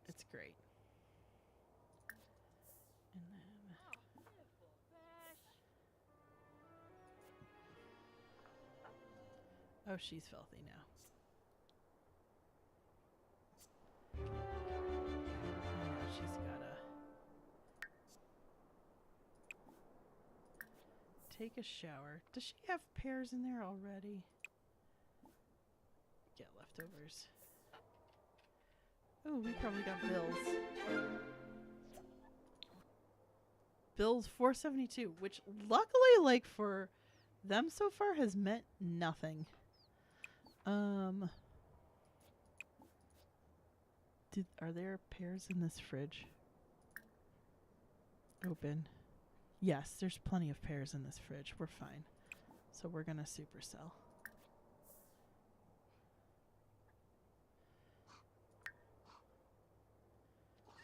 it's great. And then oh, she's filthy now. Oh, she's gotta take a shower. Does she have pears in there already? Yeah, leftovers. Oh, we probably got bills. Bills 472, which luckily, like, for them so far has meant nothing. Are there pears in this fridge? Open. Yes, there's plenty of pears in this fridge. We're fine. So we're gonna supercell.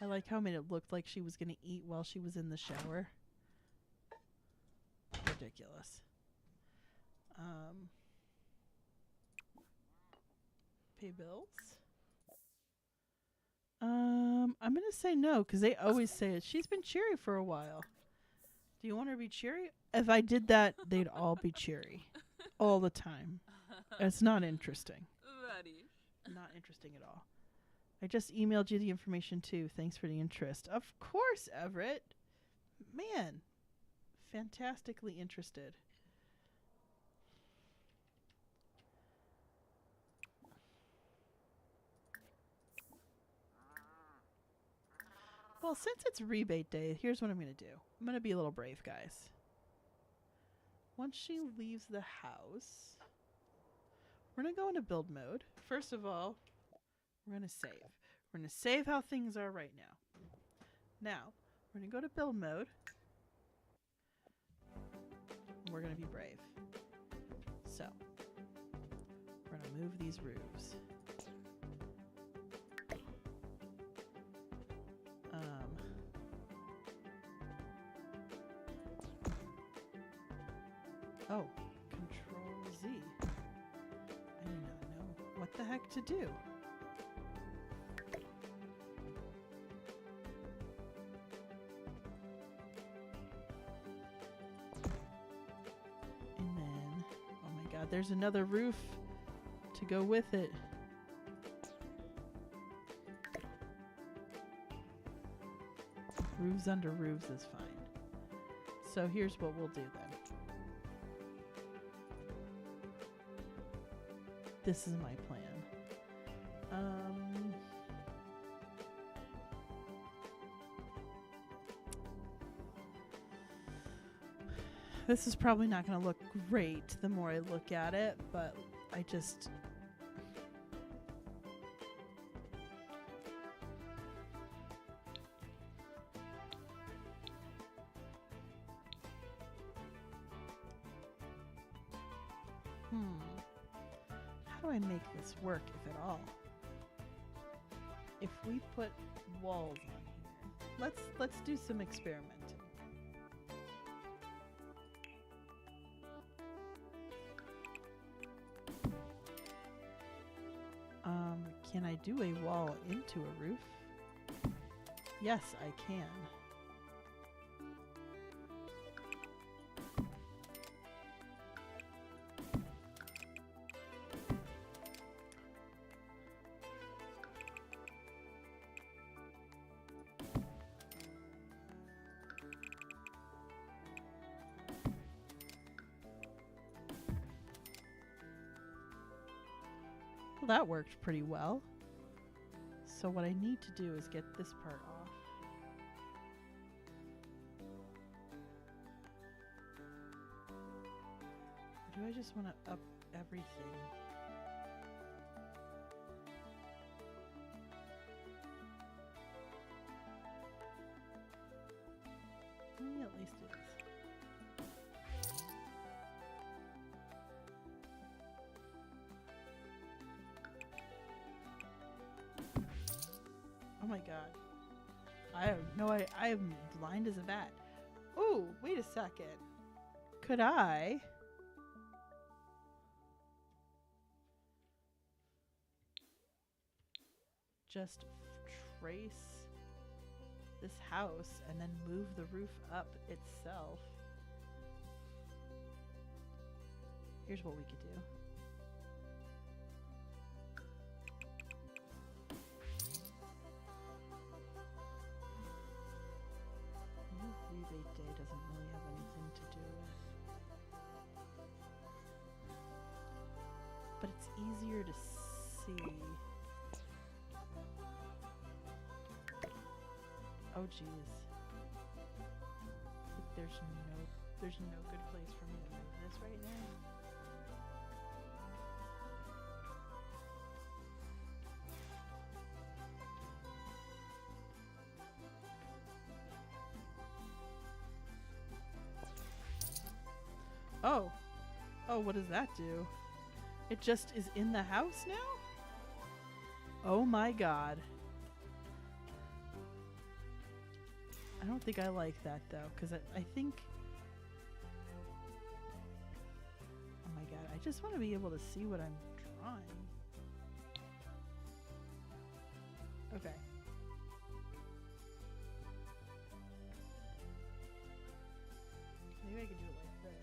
I like how it made it look like she was gonna eat while she was in the shower. ridiculous. Pay bills. I'm gonna say no because they always say it. She's been cheery for a while. Do you want her to be cheery? If I did that, they'd all be cheery all the time. It's not interesting. Buddy. Not interesting at all. I just emailed you the information too. Thanks for the interest. Of course, Everett. Man, fantastically interested. Well, since it's rebate day, here's what I'm going to do. I'm going to be a little brave, guys. Once she leaves the house, we're going to go into build mode. First of all, we're going to save. We're going to save how things are right now. Now, we're going to go to build mode. We're going to be brave. So, we're going to move these roofs. Oh, Control Z. I do not know what the heck to do. And then, oh my god, there's another roof to go with it. Roofs under roofs is fine. So here's what we'll do then. This is my plan. This is probably not going to look great the more I look at it, but I just... How do I make this work, if at all? If we put walls on here, let's do some experimenting. Can I do a wall into a roof? Yes, I can. Well, that worked pretty well. So what I need to do is get this part off. Or do I just want to up everything? Let me at least do this. Oh my god. I don't know. I am blind as a bat. Ooh, wait a second. Could I... just trace this house and then move the roof up itself? Here's what we could do. Rebate day doesn't really have anything to do with, but it's easier to see. Oh geez, there's no good place for me to move this right now. Oh, what does that do? It just is in the house now? Oh my god. I don't think I like that though, because I think I just want to be able to see what I'm drawing. Okay. Maybe I could do it like this.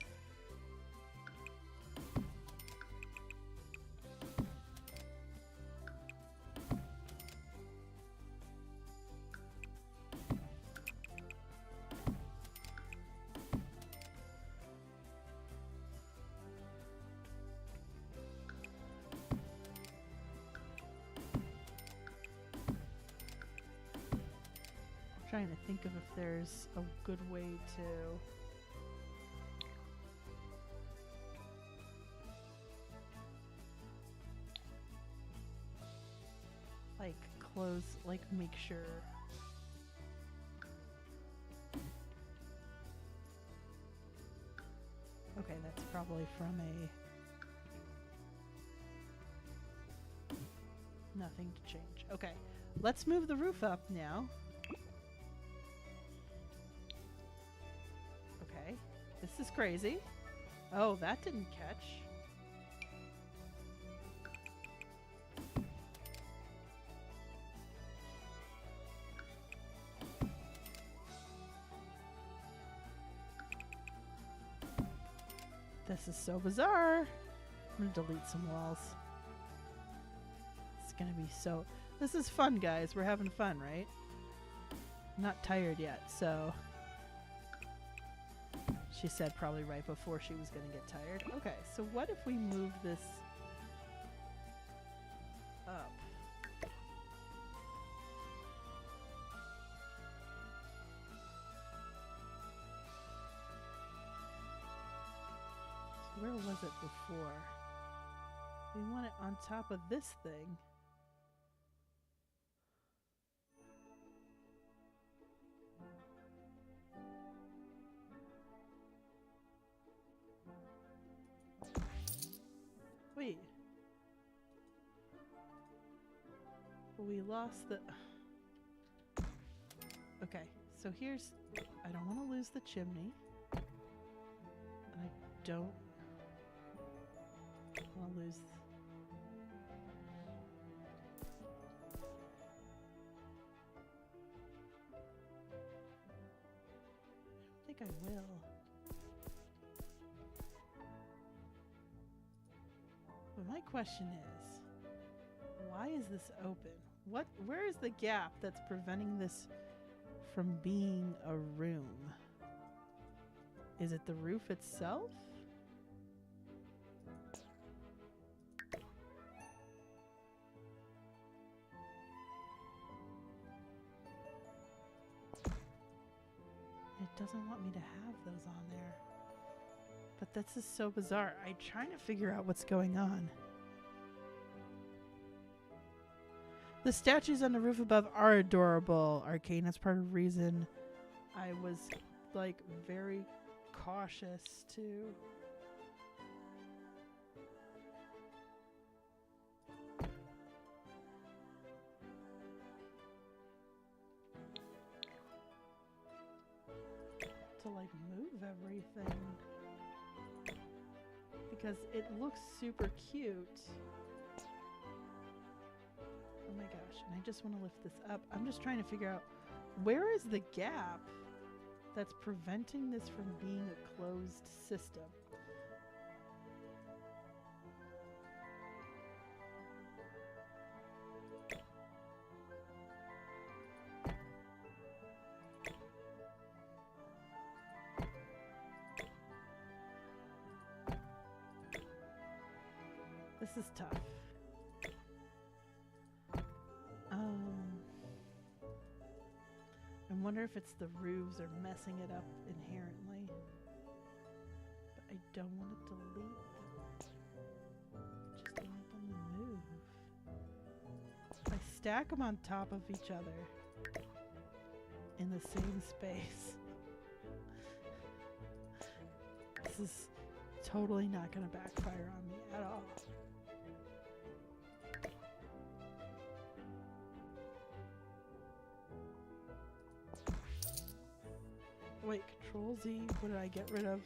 Trying to think of if there's a good way to like close, like make sure. Okay, that's probably from a nothing to change. Okay, let's move the roof up now. Okay, this is crazy. Oh, that didn't catch. This is so bizarre. I'm gonna delete some walls. It's gonna be so... This is fun, guys. We're having fun, right? I'm not tired yet, so... She said probably right before she was gonna get tired. Okay, so what if we move this up? So where was it before? We want it on top of this thing. Wait. We lost the... Okay, so here's... I don't want to lose the chimney. I don't want to lose... I don't think I will. But my question is, why is this open? Where is the gap that's preventing this from being a room? Is it the roof itself? It doesn't want me to have those on there. But this is so bizarre. I'm trying to figure out what's going on. The statues on the roof above are adorable, Arcane. That's part of the reason I was, like, very cautious to... like, move everything. Because it looks super cute. Oh my gosh, and I just want to lift this up. I'm just trying to figure out, where is the gap that's preventing this from being a closed system? This is tough. I wonder if it's the roofs are messing it up inherently. But I don't want to delete them. Just don't want them to move. If I stack them on top of each other in the same space, this is totally not going to backfire on me at all. Wait, Control Z, what did I get rid of?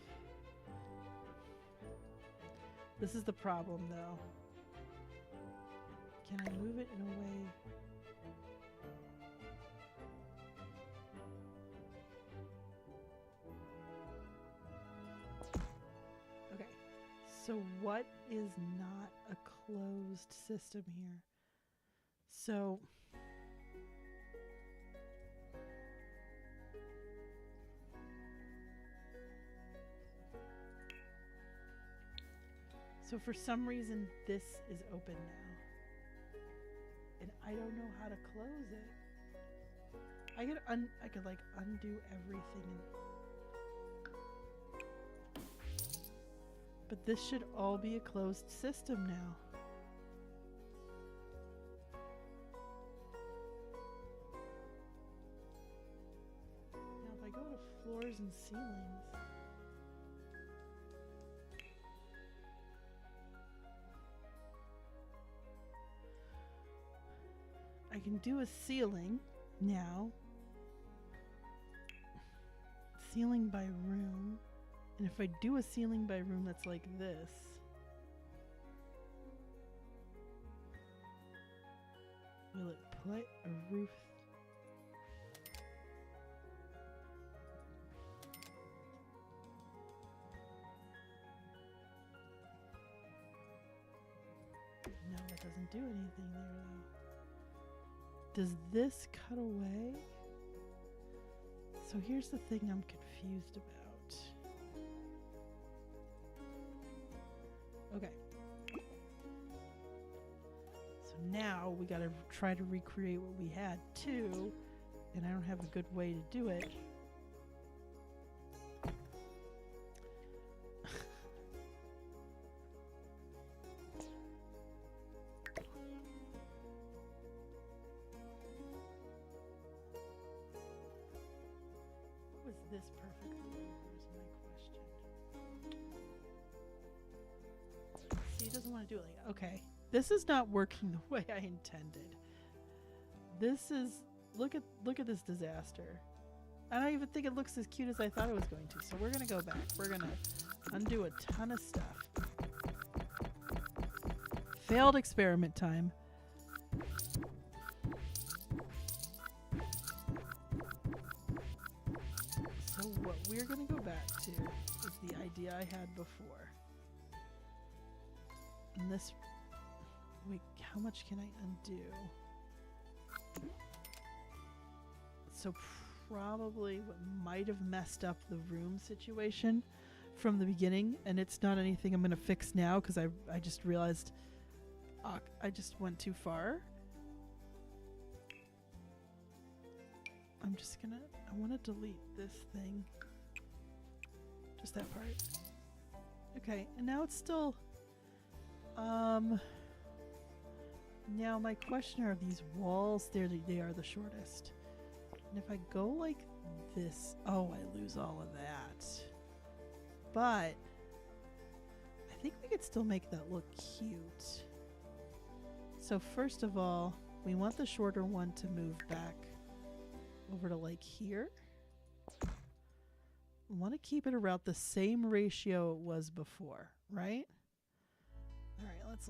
This is the problem, though. Can I move it in a way? Okay. So what is not a closed system here? So for some reason this is open now. And I don't know how to close it. I could like undo everything but this should all be a closed system now. Now if I go to floors and ceilings, I can do a ceiling now. Ceiling by room. And if I do a ceiling by room that's like this, will it put a roof? No, that doesn't do anything there though. Does this cut away? So here's the thing I'm confused about. Okay. So now we gotta try to recreate what we had too, and I don't have a good way to do it. Was this perfectly over is my question. See, he doesn't want to do it like, okay. This is not working the way I intended. This is, look at this disaster. I don't even think it looks as cute as I thought it was going to. So we're going to go back. We're going to undo a ton of stuff. Failed experiment time. So what we're going to go back to is the idea I had before. And this, wait, how much can I undo? So probably what might have messed up the room situation from the beginning, and it's not anything I'm going to fix now because I just realized I just went too far. I'm just gonna, I want to delete this thing. Just that part. Okay, and now it's still, now my question are these walls, they are the shortest. And if I go like this, oh, I lose all of that. But I think we could still make that look cute. So first of all, we want the shorter one to move back over to like here. We want to keep it around the same ratio it was before, right? All right, let's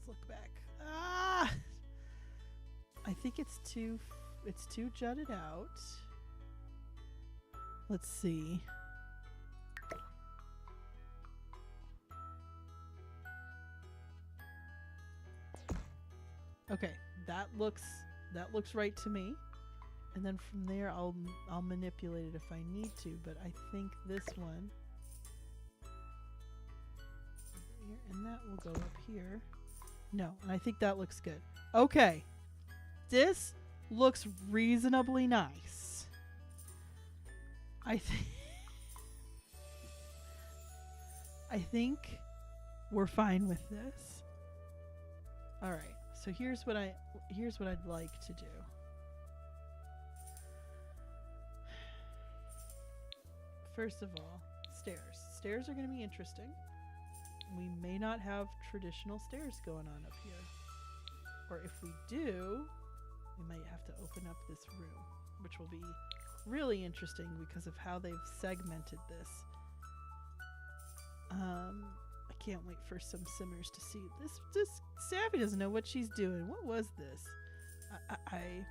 look back. Ah! I think it's too jutted out. Let's see. Okay, that looks right to me. And then from there I'll manipulate it if I need to, but I think this one here, and that will go up here. No, and I think that looks good. Okay. This looks reasonably nice. I think we're fine with this. All right. So here's what I'd like to do. First of all, stairs. Stairs are going to be interesting. We may not have traditional stairs going on up here. Or if we do, we might have to open up this room, which will be really interesting because of how they've segmented this. I can't wait for some simmers to see this. Savvy doesn't know what she's doing. What was this? I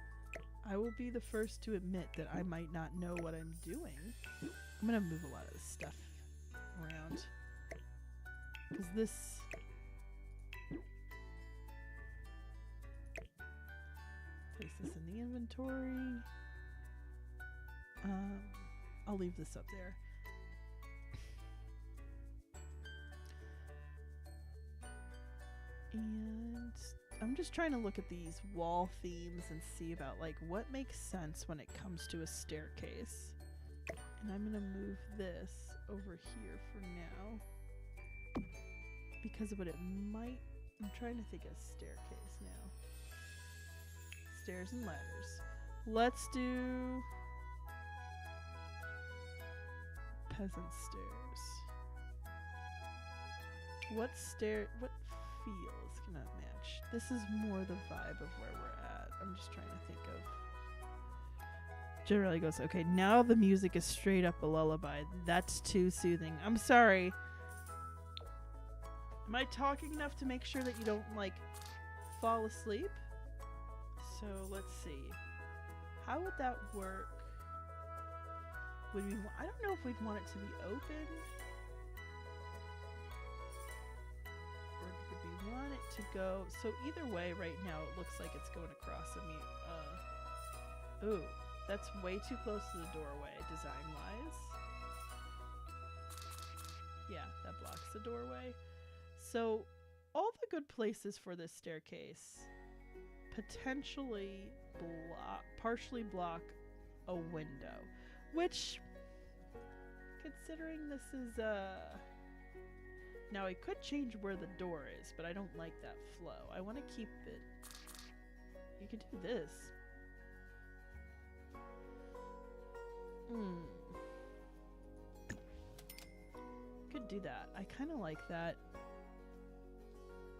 will be the first to admit that I might not know what I'm doing. I'm gonna move a lot of this stuff around because this. Place this in the inventory. I'll leave this up there. And I'm just trying to look at these wall themes and see about like what makes sense when it comes to a staircase. And I'm gonna move this over here for now because of what it might. I'm trying to think of staircase now. Stairs and ladders. Let's do peasant stairs. What feel is gonna match? This is more the vibe of where we're at. I'm just trying to think of. Generally goes, okay, now the music is straight up a lullaby. That's too soothing. I'm sorry. Am I talking enough to make sure that you don't like fall asleep? So let's see. How would that work? Would we? I don't know if we'd want it to be open, or would we want it to go? So either way, right now it looks like it's going across a mute. Ooh, that's way too close to the doorway, design-wise. Yeah, that blocks the doorway. So all the good places for this staircase potentially partially block a window, which, considering this is now I could change where the door is, but I don't like that flow. I want to keep it. You could do this. Could do that. I kind of like that.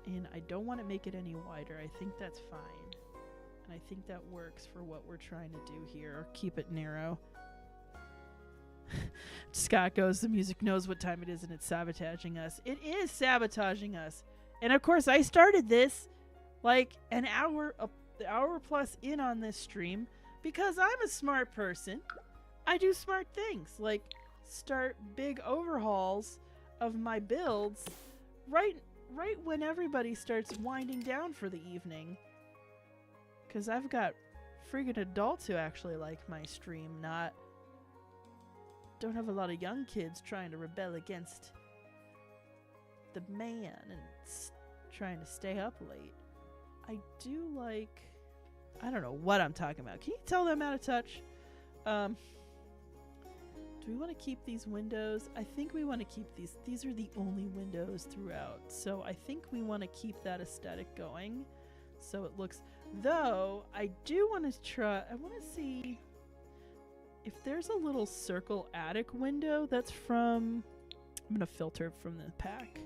And I don't want to make it any wider. I think that's fine. And I think that works for what we're trying to do here. Or keep it narrow. Scott goes, the music knows what time it is and it's sabotaging us. It is sabotaging us. And of course, I started this like an hour plus in on this stream because I'm a smart person. I do smart things like start big overhauls of my builds right when everybody starts winding down for the evening. Because I've got friggin' adults who actually like my stream, don't have a lot of young kids trying to rebel against the man and trying to stay up late. I do like, I don't know what I'm talking about. Can you tell them out of touch? Do we want to keep these windows? I think we want to keep these. These are the only windows throughout. So I think we want to keep that aesthetic going. So it looks, though, I do want to try, I want to see if there's a little circle attic window that's from, I'm going to filter from the pack.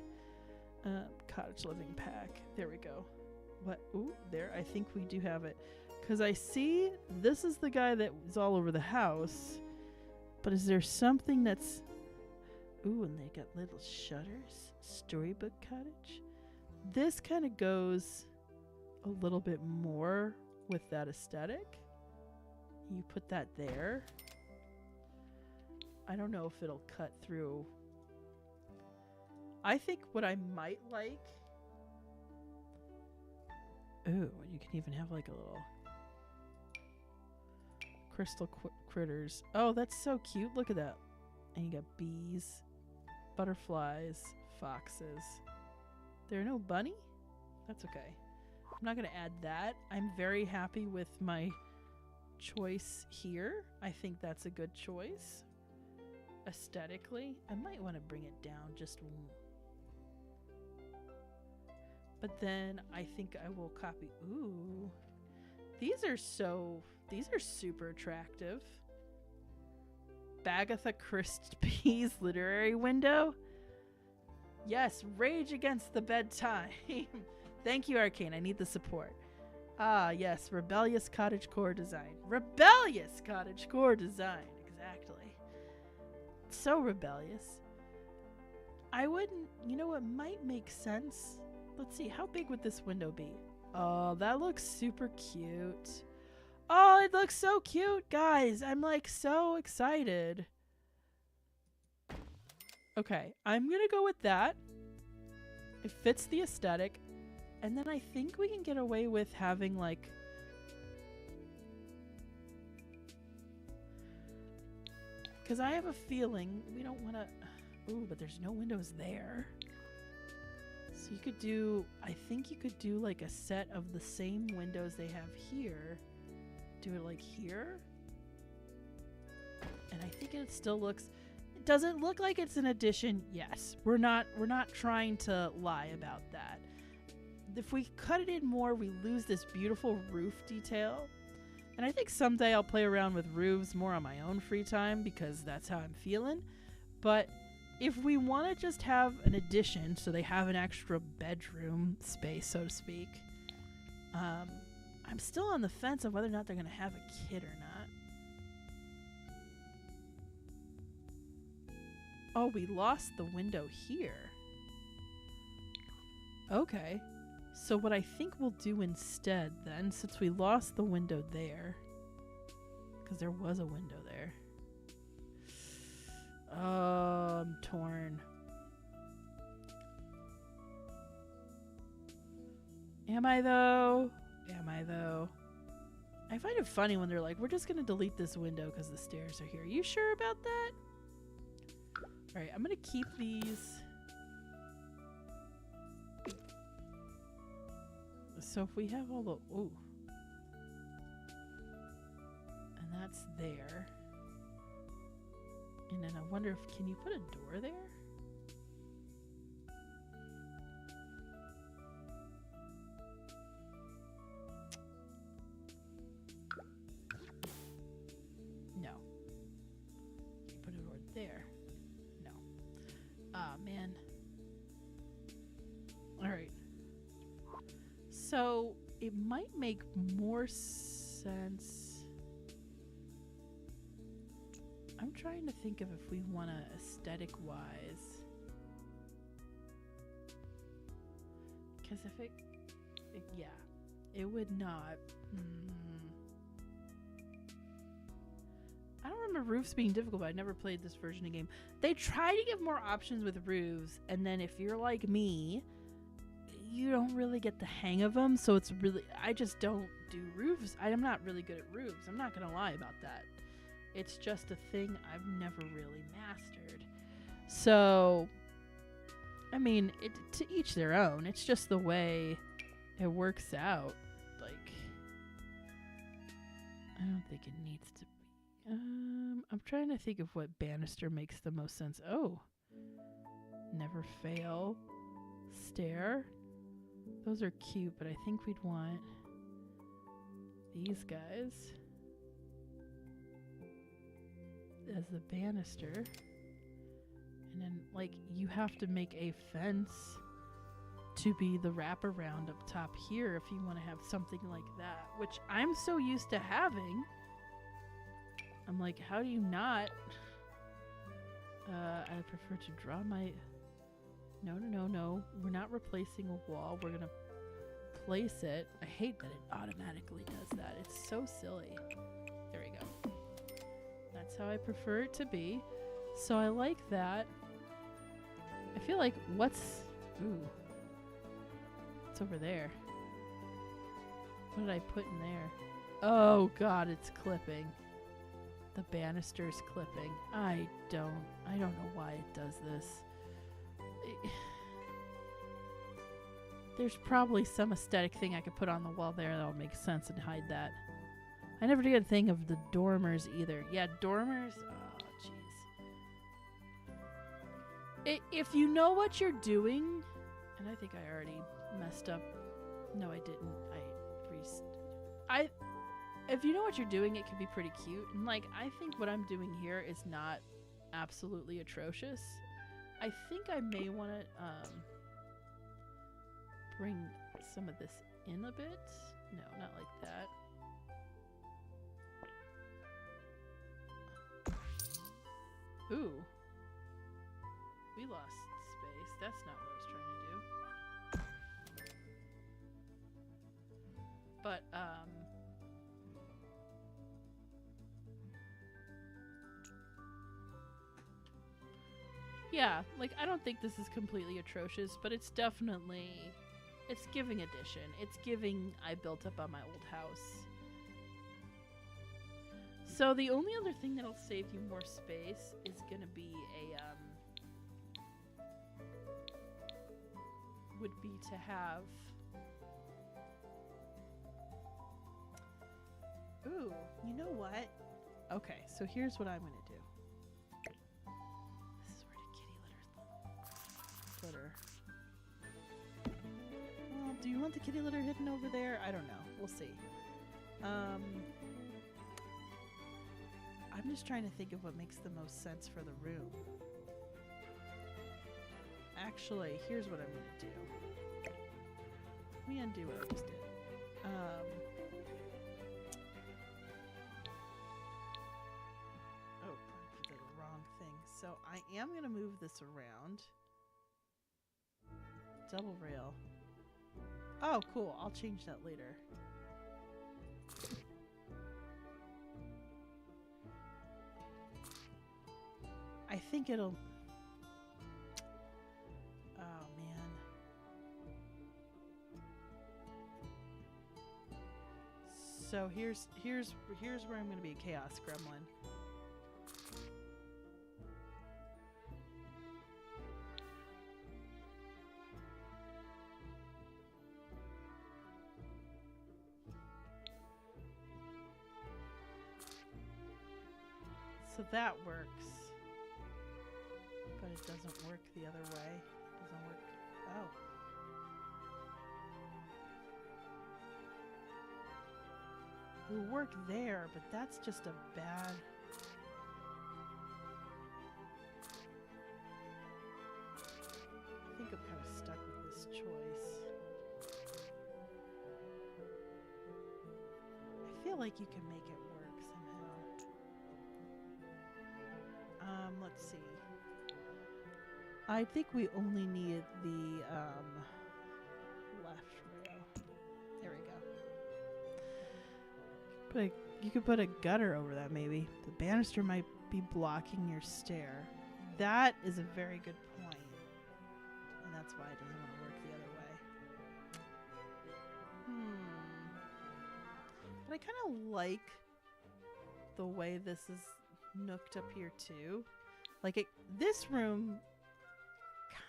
Cottage living pack. There we go. What? Ooh, there. I think we do have it. Because I see this is the guy that was all over the house. But is there something that's... Ooh, and they got little shutters. Storybook cottage. This kind of goes a little bit more with that aesthetic. You put that there. I don't know if it'll cut through. I think what I might like... Ooh, and you can even have like a little... crystal critters. Oh, that's so cute. Look at that. And you got bees, butterflies, foxes. There are no bunny? That's okay. I'm not going to add that. I'm very happy with my choice here. I think that's a good choice. Aesthetically, I might want to bring it down just... But then I think I will copy... Ooh. These are super attractive. Bagatha Christie's literary window. Yes, Rage Against the Bedtime. Thank you, Arcane. I need the support. Ah, yes, rebellious cottagecore design. Rebellious cottagecore design. Exactly. So rebellious. I wouldn't, you know what might make sense? Let's see, how big would this window be? Oh, that looks super cute. Oh, it looks so cute, guys. I'm like so excited. Okay, I'm gonna go with that. It fits the aesthetic. And then I think we can get away with having like... Because I have a feeling we don't want to... Ooh, but there's no windows there. So you could do... I think you could do like a set of the same windows they have here. Do it like here. And I think it still looks... Does it look like it's an addition? Yes. We're not trying to lie about that. If we cut it in more, we lose this beautiful roof detail. And I think someday I'll play around with roofs more on my own free time because that's how I'm feeling. But if we want to just have an addition, so they have an extra bedroom space, so to speak, I'm still on the fence of whether or not they're going to have a kid or not. Oh, we lost the window here. Okay. So what I think we'll do instead then, since we lost the window there, because there was a window there. Oh, I'm torn. Am I though? Am I though? I find it funny when they're like, we're just going to delete this window because the stairs are here. Are you sure about that? All right, I'm going to keep these. So if we have all the... Ooh. And that's there. And then I wonder if... Can you put a door there? No. Can you put a door there? No. Ah, man. Alright. So it might make more sense. I'm trying to think of if we want to aesthetic wise. Because if it, yeah, it would not. I don't remember roofs being difficult, but I never played this version of the game. They try to give more options with roofs, and then if you're like me, you don't really get the hang of them, so it's really... I just don't do roofs. I'm not really good at roofs. I'm not going to lie about that. It's just a thing I've never really mastered. So, I mean, to each their own. It's just the way it works out. Like, I don't think it needs to be. I'm trying to think of what banister makes the most sense. Oh. Never fail. Stair. Those are cute, but I think we'd want these guys as the banister. And then, like, you have to make a fence to be the wraparound up top here if you want to have something like that, which I'm so used to having. I'm like, how do you not? I prefer to draw my... No. We're not replacing a wall. We're going to place it. I hate that it automatically does that. It's so silly. There we go. That's how I prefer it to be. So I like that. I feel like what's... Ooh. What's over there? What did I put in there? Oh, God, it's clipping. The banister's clipping. I don't know why it does this. There's probably some aesthetic thing I could put on the wall there that'll make sense and hide that. I never did a thing of the dormers either. Yeah, dormers. Oh, jeez. If you know what you're doing, and I think I already messed up. No, I didn't. If you know what you're doing, it can be pretty cute. And like, I think what I'm doing here is not absolutely atrocious. I think I may want to bring some of this in a bit. No, not like that. Ooh. We lost that's not what I was trying to do. But, yeah, like, I don't think this is completely atrocious, but it's definitely, it's giving addition. It's giving I built up on my old house. So the only other thing that'll save you more space is gonna be would be to have, ooh, you know what? Okay, so here's what I'm gonna do. This is where the kitty litter. Well, do you want the kitty litter hidden over there? I don't know. We'll see. I'm just trying to think of what makes the most sense for the room. Actually, here's what I'm going to do. Let me undo what I just did. Oh, I did the wrong thing. So I am going to move this around. Double rail. Oh, cool. I'll change that later. I think it'll... Oh, man. So here's where I'm going to be a chaos gremlin. So that works. But it doesn't work the other way. It doesn't work. Oh. It will work there, but that's just a bad... I think I'm kind of stuck with this choice. I feel like you can make it work somehow. Let's see. I think we only need the left rail. There we go. You could put a gutter over that maybe. The banister might be blocking your stair. That is a very good point. And that's why it doesn't want to work the other way. But I kind of like the way this is nooked up here too. Like this room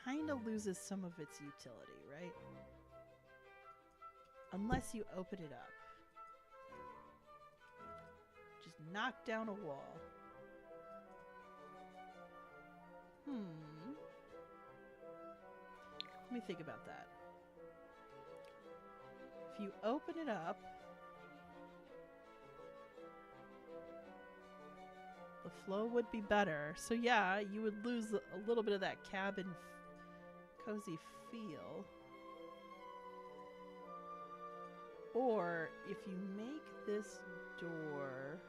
kind of loses some of its utility, right? Unless you open it up. Just knock down a wall. Let me think about that. If you open it up, the flow would be better. So yeah, you would lose a little bit of that cabin cozy feel. Or if you make this door,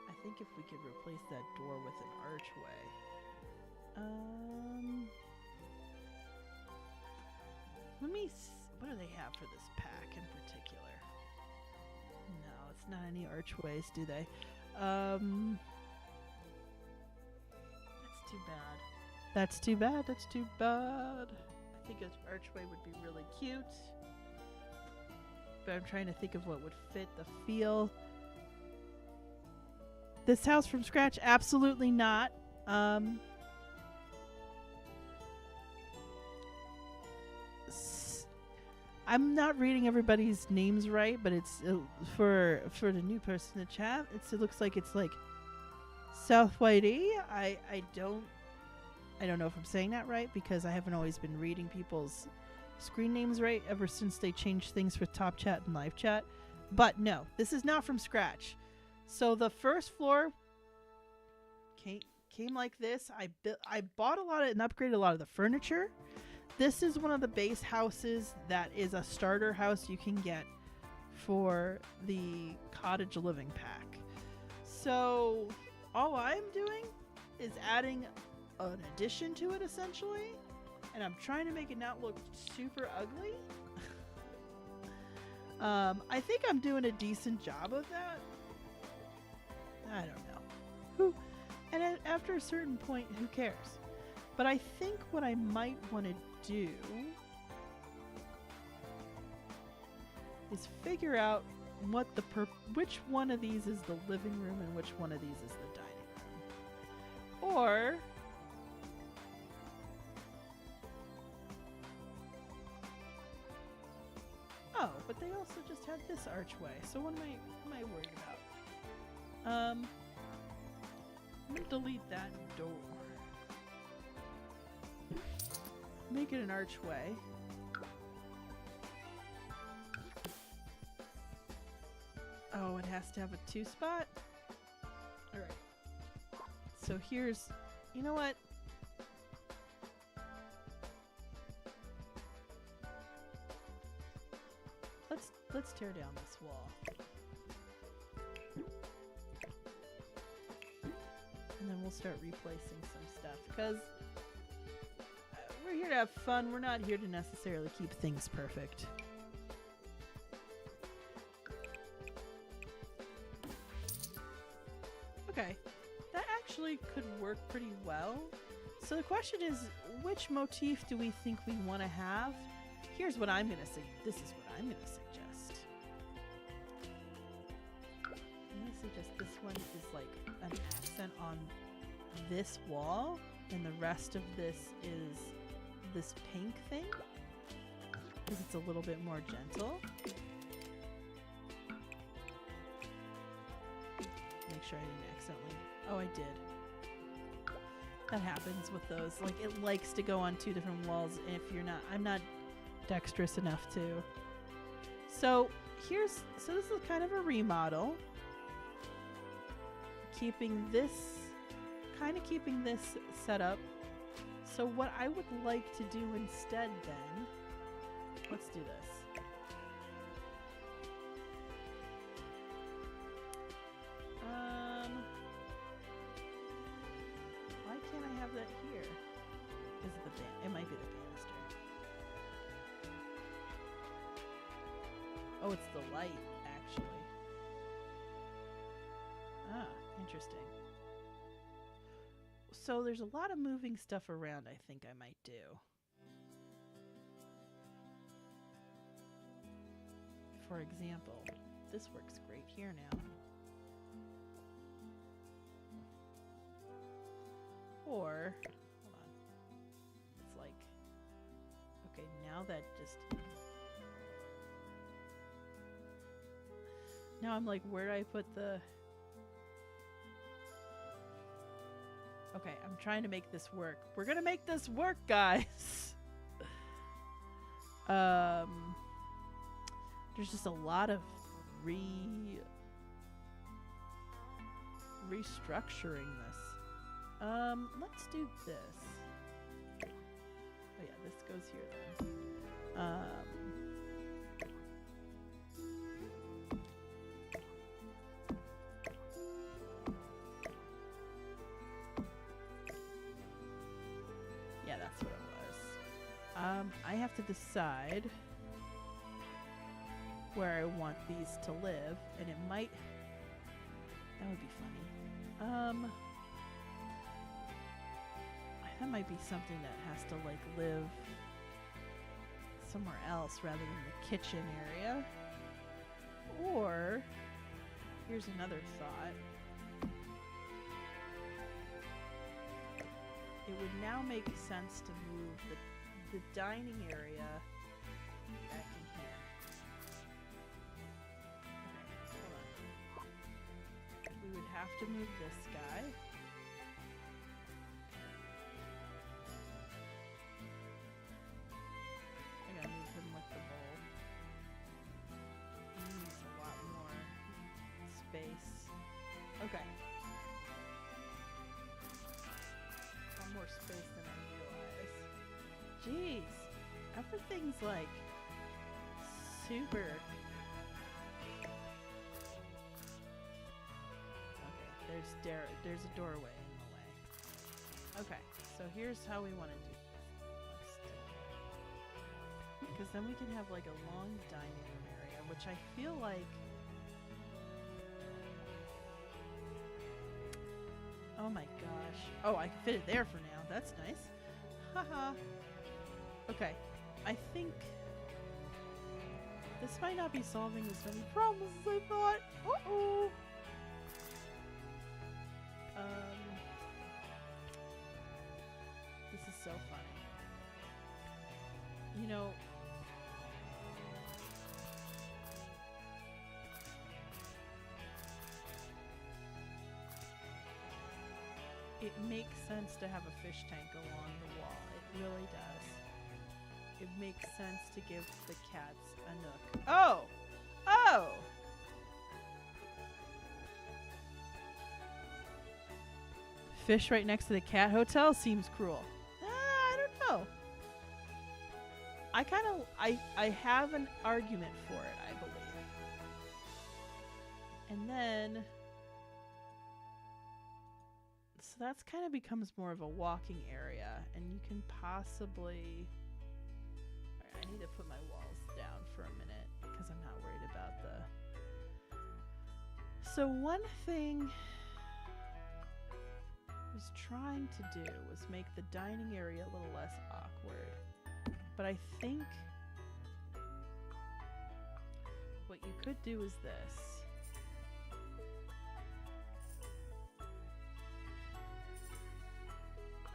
I think if we could replace that door with an archway. Let me what do they have for this pack in particular? No, it's not any archways, do they? That's too bad. That's too bad. That's too bad. I think an archway would be really cute. But I'm trying to think of what would fit the feel. This house from scratch? Absolutely not. I'm not reading everybody's names right, but it's for the new person in the chat. It looks like it's like South Whitey. I don't know if I'm saying that right because I haven't always been reading people's screen names right ever since they changed things for top chat and live chat. But no, this is not from scratch. So the first floor came like this. I bought a lot of and upgraded a lot of the furniture. This is one of the base houses that is a starter house you can get for the cottage living pack. So all I'm doing is adding an addition to it, essentially. And I'm trying to make it not look super ugly. I think I'm doing a decent job of that. I don't know. And after a certain point, who cares? But I think what I might want to do is figure out what which one of these is the living room and which one of these is the dining room. Or oh, but they also just had this archway. So what am I worried about? I'm gonna delete that door. Make it an archway. Oh, it has to have a 2-spot? Alright. So here's... You know what? Let's tear down this wall. And then we'll start replacing some stuff. Because we're here to have fun. We're not here to necessarily keep things perfect. Okay, that actually could work pretty well. So the question is, which motif do we think we want to have? Here's what I'm going to say. This is what I'm going to suggest. I'm going to suggest this one is like an accent on this wall, and the rest of this is this pink thing, because it's a little bit more gentle. Make sure I didn't accidentally... Oh, I did. That happens with those. Like, it likes to go on 2 different walls if you're not... I'm not dexterous enough to. So, here's... So this is kind of a remodel. Keeping this... Kind of keeping this set up. So what I would like to do instead then... Let's do this. Why can't I have that here? Is it the it might be the banister. Oh, it's the light, actually. Ah, interesting. So there's a lot of moving stuff around I think I might do. For example, this works great here now. Or, hold on, it's like, okay, now that just, now I'm like, where do I put the, okay, I'm trying to make this work. We're gonna make this work, guys. There's just a lot of restructuring this. Let's do this. Oh yeah, this goes here then. Yeah, that's what it was. I have to decide where I want these to live, and it might... That would be funny. That might be something that has to, like, live somewhere else rather than the kitchen area. Or, here's another thought. It would now make sense to move the dining area back in here. Okay, hold on. We would have to move this guy. I gotta move him with the bowl. He needs a lot more space. Okay. A lot more space than I realized. Jeez. Everything's like super. Okay, there's a doorway in the way. Okay, So here's how we want to do this. Because then we can have like a long dining room area, which I feel like... Oh my gosh. Oh, I can fit it there for now. That's nice. Haha. Okay. I think this might not be solving as many problems as I thought. Uh-oh. This is so funny. You know, it makes sense to have a fish tank along the wall. It really does. It makes sense to give the cats a nook. Oh! Oh! Fish right next to the cat hotel seems cruel. I don't know. I have an argument for it, I believe. And then... So that's kind of becomes more of a walking area, and you can possibly... Alright, I need to put my walls down for a minute, because I'm not worried about the... So one thing I was trying to do was make the dining area a little less awkward. But I think what you could do is this.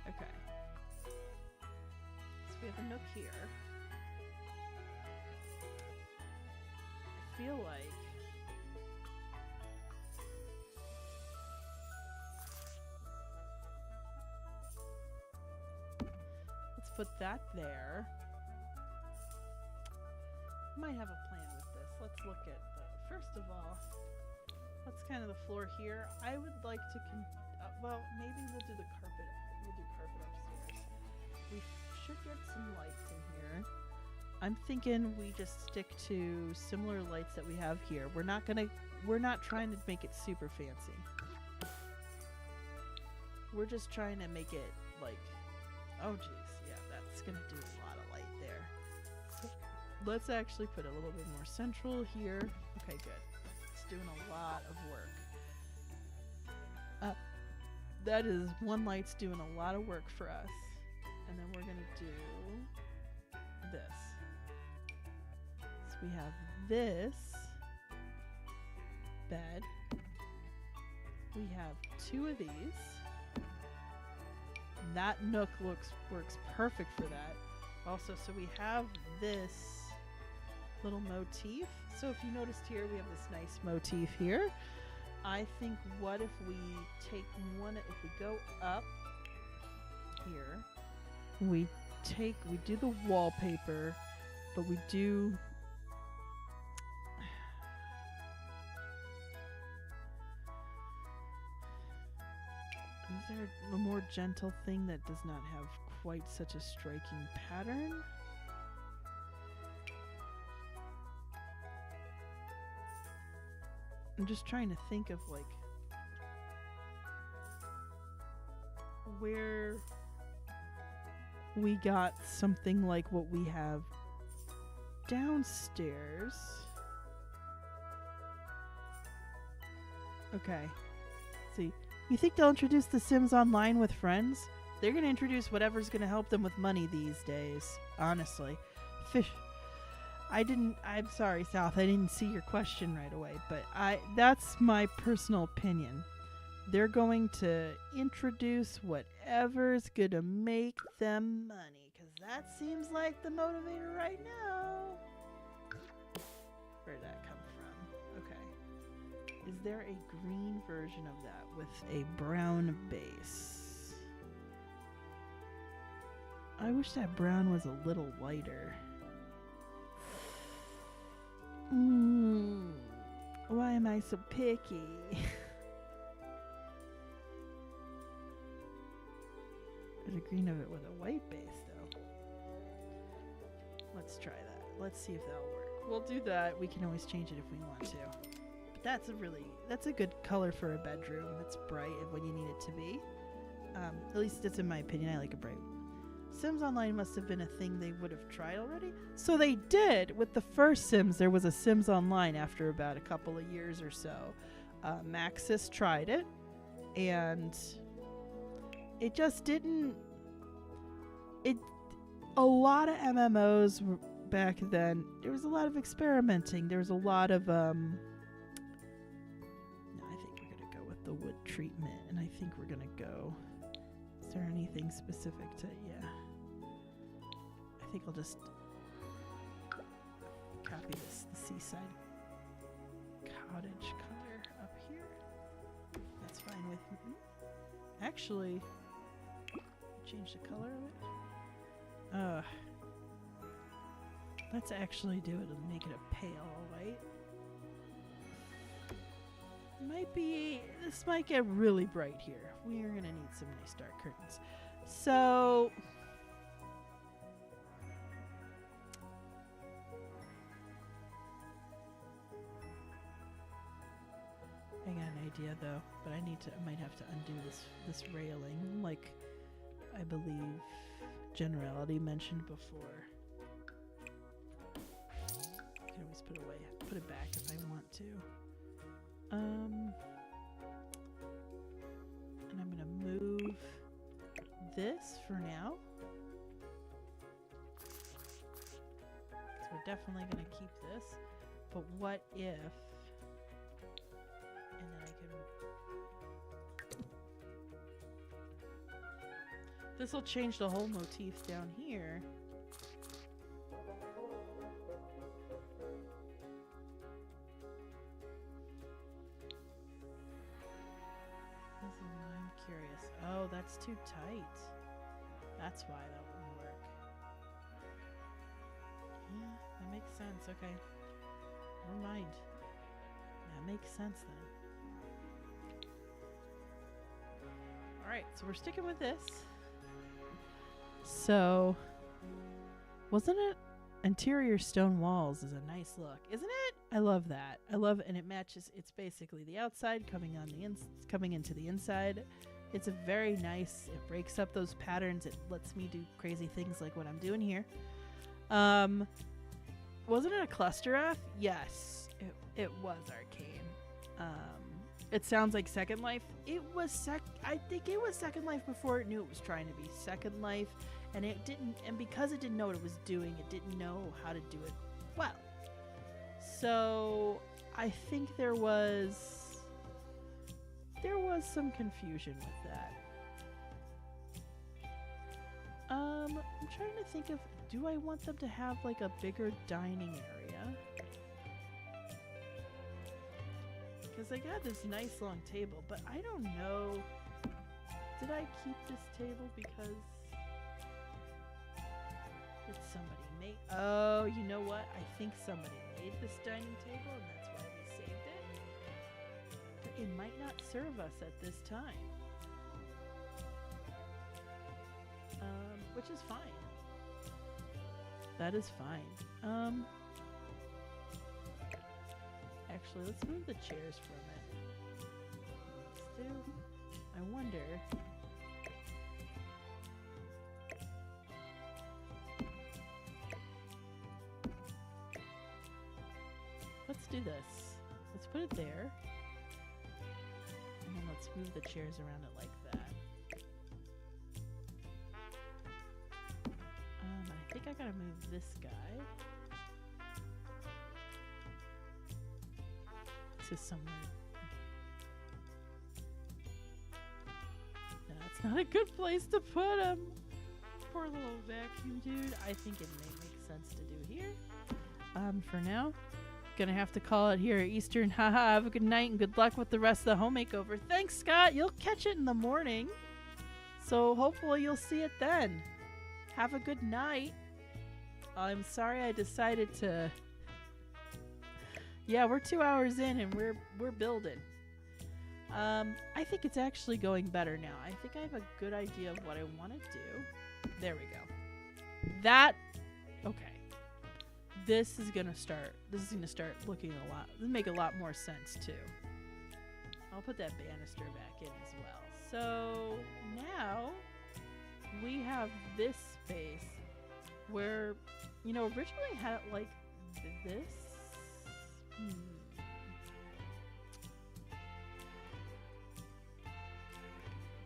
Okay. So we have a nook here. I feel like let's put that there. Might have a plan with this. Let's look at first of all, what's kind of the floor here. I would like to well, maybe we'll do the carpet. We'll do carpet upstairs. We should get some lights in here. I'm thinking we just stick to similar lights that we have here. We're not trying to make it super fancy. We're just trying to make it like, oh geez, yeah, that's gonna do a lot of light there. So let's actually put a little bit more central here. Okay, good. It's doing a lot of work. That is one light's doing a lot of work for us. And then we're gonna do this. So we have this bed. We have two of these. That nook works perfect for that. Also, so we have this little motif. So if you noticed here, we have this nice motif here. I think what if we take if we go up here, we do the wallpaper, but we do is there a more gentle thing that does not have quite such a striking pattern? I'm just trying to think of like where we got something like what we have downstairs. Okay. See, you think they'll introduce The Sims Online with friends? They're going to introduce whatever's going to help them with money these days. Honestly. I'm sorry, South, I didn't see your question right away, but that's my personal opinion. They're going to introduce whatever's going to make them money, because that seems like the motivator right now. Where'd that come from? Okay. Is there a green version of that with a brown base? I wish that brown was a little lighter. Why am I so picky? There's a green of it with a white base, though. Let's try that. Let's see if that'll work. We'll do that. We can always change it if we want to. But that's a good color for a bedroom. It's bright when you need it to be. At least it's in my opinion. I like it bright. Sims Online must have been a thing they would have tried already. So they did. With the first Sims, there was a Sims Online after about a couple of years or so. Maxis tried it, and it just didn't. A lot of MMOs back then, there was a lot of experimenting. There was a lot of no, I think we're gonna go with the wood treatment, and I think we're gonna go. Is there anything specific to? Yeah. I think I'll just copy this, the seaside cottage color up here. That's fine with me. Actually, change the color of it. Let's actually do it and make it a pale white. This might get really bright here. We are gonna need some nice dark curtains. So I got an idea though, but I might have to undo this railing, like I believe Generality mentioned before. I can always put it back if I want to. And I'm gonna move this for now. So we're definitely gonna keep this. But what if? And then I can. This will change the whole motif down here. I'm curious. Oh, that's too tight. That's why that wouldn't work. Yeah, that makes sense. Okay. Never mind. That makes sense then. Alright, so we're sticking with this. So, wasn't it? Interior stone walls is a nice look, isn't it? I love that. I love it, and it matches. It's basically the outside coming on the coming into the inside. It's a very nice. It breaks up those patterns. It lets me do crazy things like what I'm doing here. Wasn't it a cluster F? Yes, it was Arcane. It sounds like Second Life. It was I think it was Second Life before it knew it was trying to be Second Life, and it didn't. And because it didn't know what it was doing, it didn't know how to do it well. So I think there was some confusion with that. I'm trying to think of, do I want them to have like a bigger dining area? Because I got this nice long table, but I don't know. Did I keep this table because did somebody make? Oh, you know what? I think somebody made this dining table, and that's why we saved it. But it might not serve us at this time, which is fine. That is fine. Actually, let's move the chairs for a minute. I wonder. Let's do this. Let's put it there. And then let's move the chairs around it like that. I think I gotta move this guy to somewhere. No, that's not a good place to put him. Poor little vacuum dude. I think it may make sense to do here. For now, gonna have to call it here at Eastern. Haha, have a good night and good luck with the rest of the home makeover. Thanks, Scott. You'll catch it in the morning. So hopefully you'll see it then. Have a good night. I'm sorry I decided to. Yeah, we're 2 hours in and we're building. I think it's actually going better now. I think I have a good idea of what I want to do. There we go. Okay. This is gonna start looking make a lot more sense too. I'll put that banister back in as well. So now we have this space where, you know, originally I had it like this.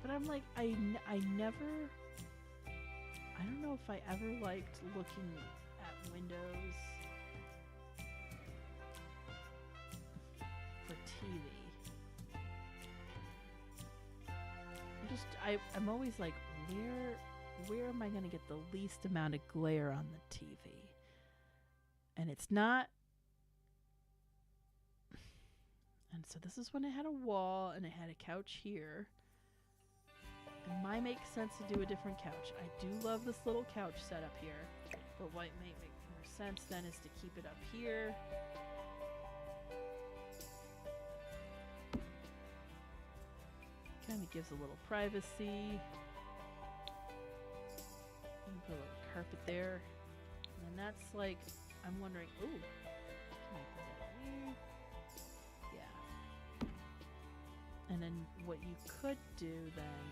But I'm like, I don't know if I ever liked looking at windows for TV. I'm always like, where am I going to get the least amount of glare on the TV? And it's not. And so this is when it had a wall and it had a couch here. It might make sense to do a different couch. I do love this little couch setup here, but what might make more sense then is to keep it up here. Kind of gives a little privacy. Put a little carpet there. And that's like, I'm wondering, ooh, can I put that here? Yeah. And then what you could do then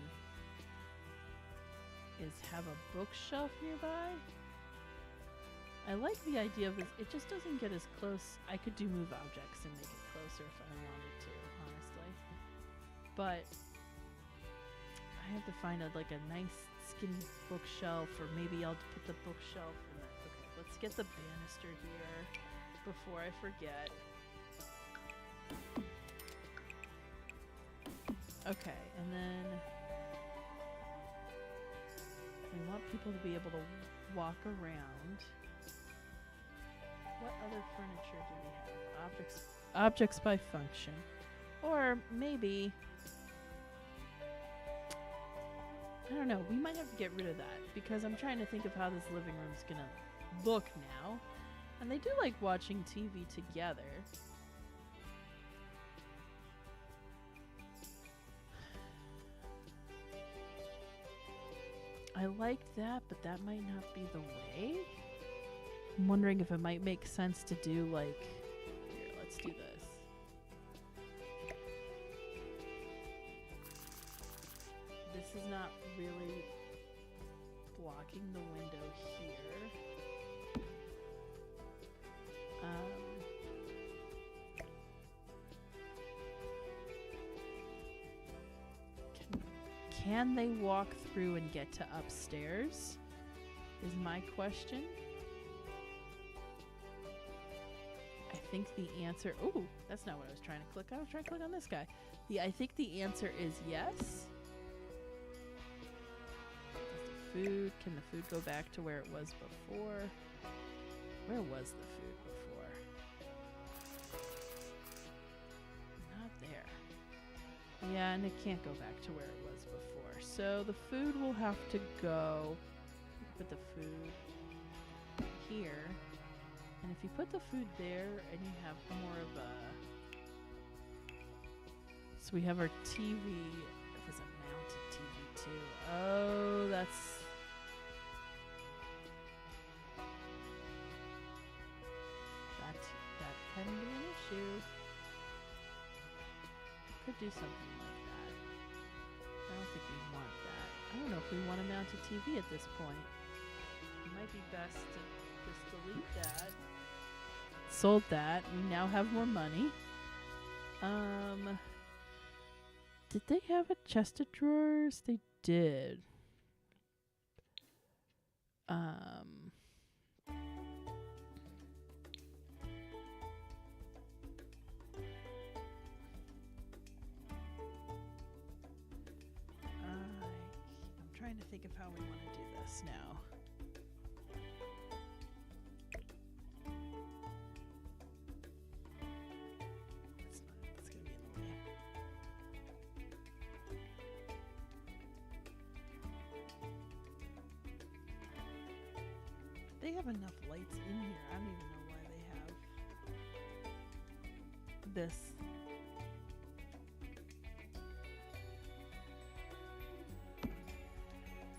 is have a bookshelf nearby. I like the idea of this. It just doesn't get as close. I could do move objects and make it closer if I wanted to, honestly. But I have to find a nice skinny bookshelf, or maybe I'll put the bookshelf in that. Okay, let's get the banister here before I forget. Okay, and then we want people to be able to walk around. What other furniture do we have? Objects by function. Or maybe, I don't know, we might have to get rid of that because I'm trying to think of how this living room's gonna look now. And they do like watching TV together. I liked that, but that might not be the way. I'm wondering if it might make sense to do like, here, let's do this. This is not really blocking the window here. Can they walk through and get to upstairs? Is my question. I think the answer... Ooh, that's not what I was trying to click on. I was trying to click on this guy. I think the answer is yes. The food. Can the food go back to where it was before? Where was the food before? Not there. Yeah, and it can't go back to where it was before. So the food will have to go. Put the food here. And if you put the food there and you have more of a... So we have our TV. It was a mounted TV too. Oh, that's... That can be an issue. Could do something like that. I don't think we want that. I don't know if we want a mounted TV at this point. It might be best to just delete that. Sold that. We now have more money. Did they have a chest of drawers? They did. I'm trying to think of how we want to do this now. That's gonna be in the way. They have enough lights in here. I don't even know why they have this.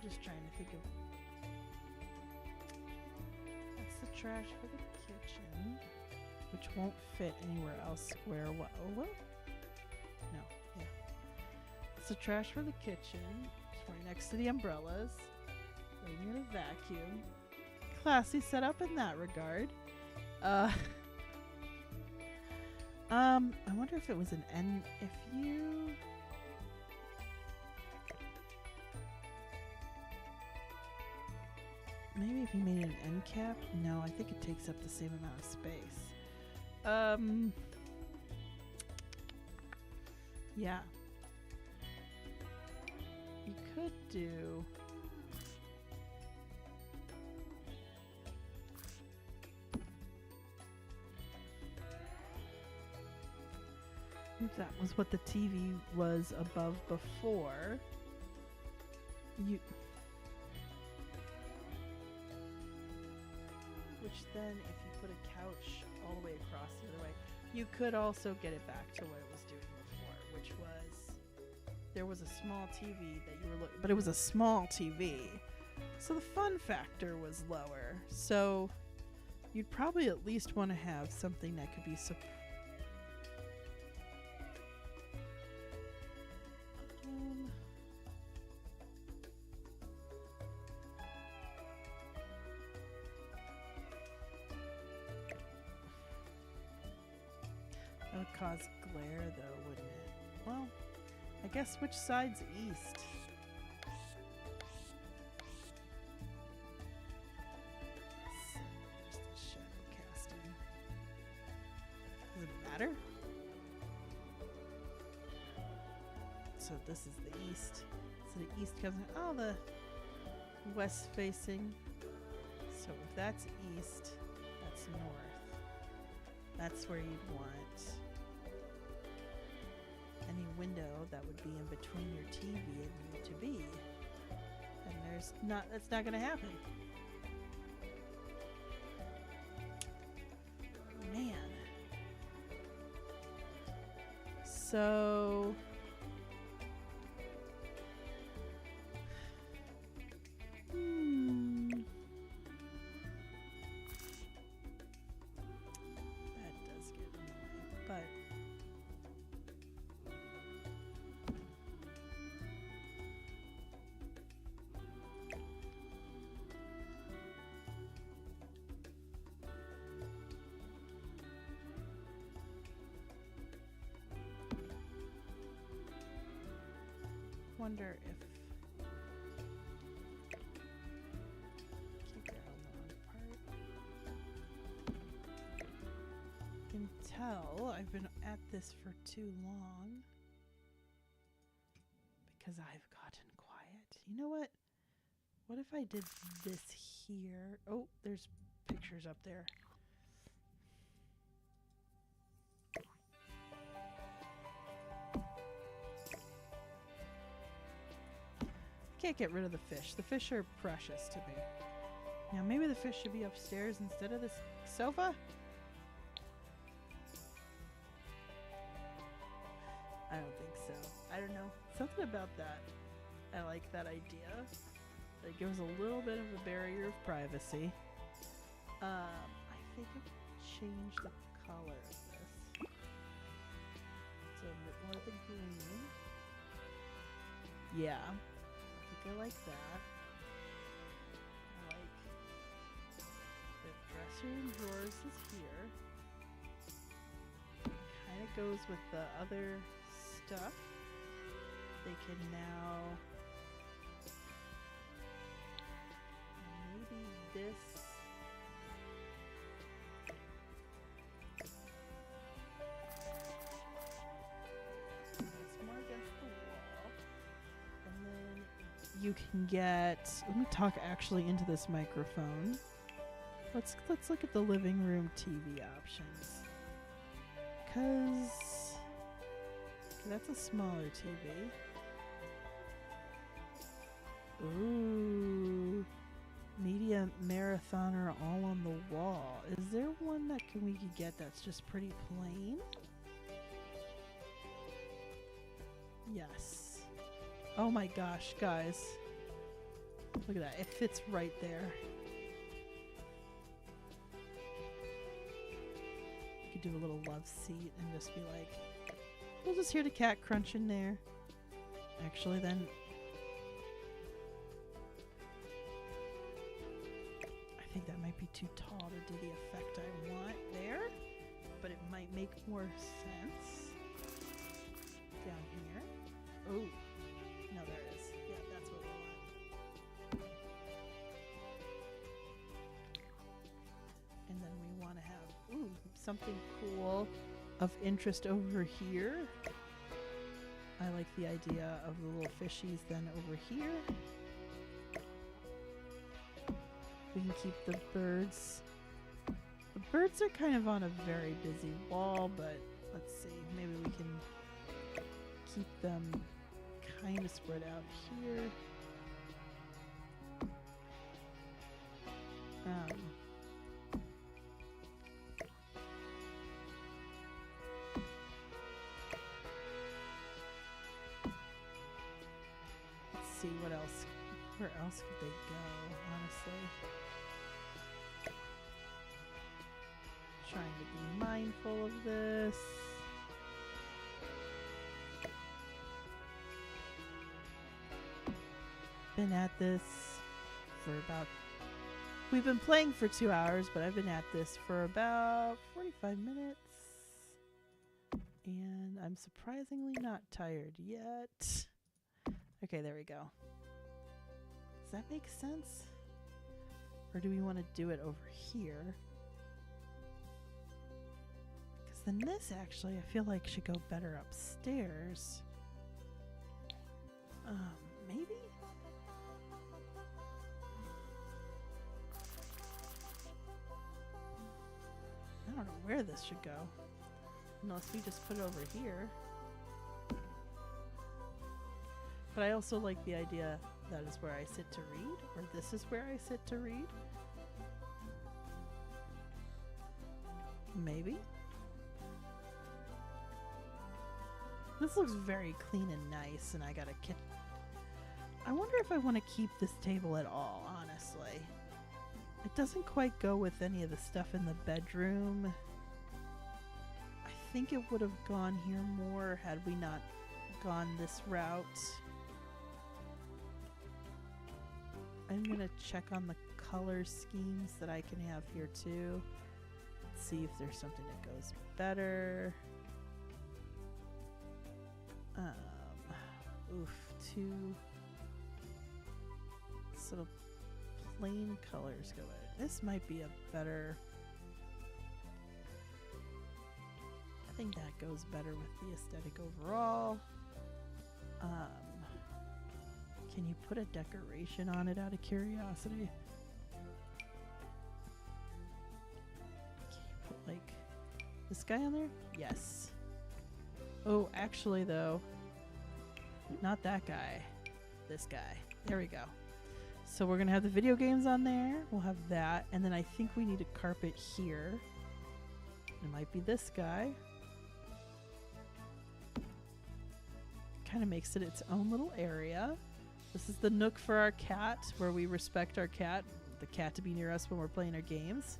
Just trying to think of... That's the trash for the kitchen, which won't fit anywhere else square well. No, lots of trash for the kitchen. It's right next to the umbrellas. Right near the vacuum. Classy setup in that regard. I wonder if it was an N. If you. Maybe if you made it an end cap? No, I think it takes up the same amount of space. Yeah. You could do... That was what the TV was above before. Which then, if you put a couch all the way across the other way, you could also get it back to what it was doing before, which was there was a small TV that you were looking, but it was a small TV, so the fun factor was lower. So you'd probably at least want to have something that could be that would cause glare though, wouldn't it? Well, I guess which side's east? Just a shadow casting. Does it matter? So this is the east. So the east comes in. Oh, the west facing. So if that's east, that's north. That's where you'd want any window that would be in between your TV and you to be. And that's not gonna happen. Man. So that does get annoying, but wonder if keep that on the wrong part. Can tell I've been at this for too long because I've gotten quiet. You know what? What if I did this here? Oh, there's pictures up there. Can't get rid of the fish. The fish are precious to me. Now maybe the fish should be upstairs instead of this sofa? I don't think so. I don't know. Something about that. I like that idea. It gives a little bit of a barrier of privacy. I think I could change the color of this. So a bit more of the green. Yeah. I like that. I like the dresser and drawers is here. Kind of goes with the other stuff. They can now maybe this. That's more against the wall, and then you can get, let me talk actually into this microphone. Let's look at the living room TV options. Cause that's a smaller TV. Ooh. Media marathoner all on the wall. Is there one that we could get that's just pretty plain? Yes. Oh my gosh, guys. Look at that. It fits right there. You could do a little love seat and just be like, we'll just hear the cat crunch in there. Actually, then I think that might be too tall to do the effect I want there, but it might make more sense down here. Oh, no, there it is. Yeah, that's what we want. And then we want to have, ooh, something cool of interest over here. I like the idea of the little fishies then over here. We can keep the birds. The birds are kind of on a very busy wall, but let's see. Maybe we can keep them kind of spread out here. Let's see what else. Where else could they go, honestly? Trying to be mindful of this. Been at this for about... We've been playing for 2 hours, but I've been at this for about 45 minutes. And I'm surprisingly not tired yet. Okay, there we go. Does that make sense? Or do we want to do it over here? Because then this actually, I feel like should go better upstairs. Maybe? I don't know where this should go. Unless we just put it over here. But I also like the idea that is where I sit to read, or this is where I sit to read. Maybe. This looks very clean and nice, and I got a kitchen. I wonder if I want to keep this table at all, honestly. It doesn't quite go with any of the stuff in the bedroom. I think it would have gone here more had we not gone this route. I'm gonna check on the color schemes that I can have here too. See if there's something that goes better. Two sort of plain colors go in. This might be a better... I think that goes better with the aesthetic overall. Can you put a decoration on it out of curiosity? Can you put like this guy on there? Yes. Oh, actually though, not that guy. This guy. There we go. So we're gonna have the video games on there. We'll have that, and then I think we need a carpet here. It might be this guy. Kind of makes it its own little area. This is the nook for our cat, where we respect our cat, the cat to be near us when we're playing our games.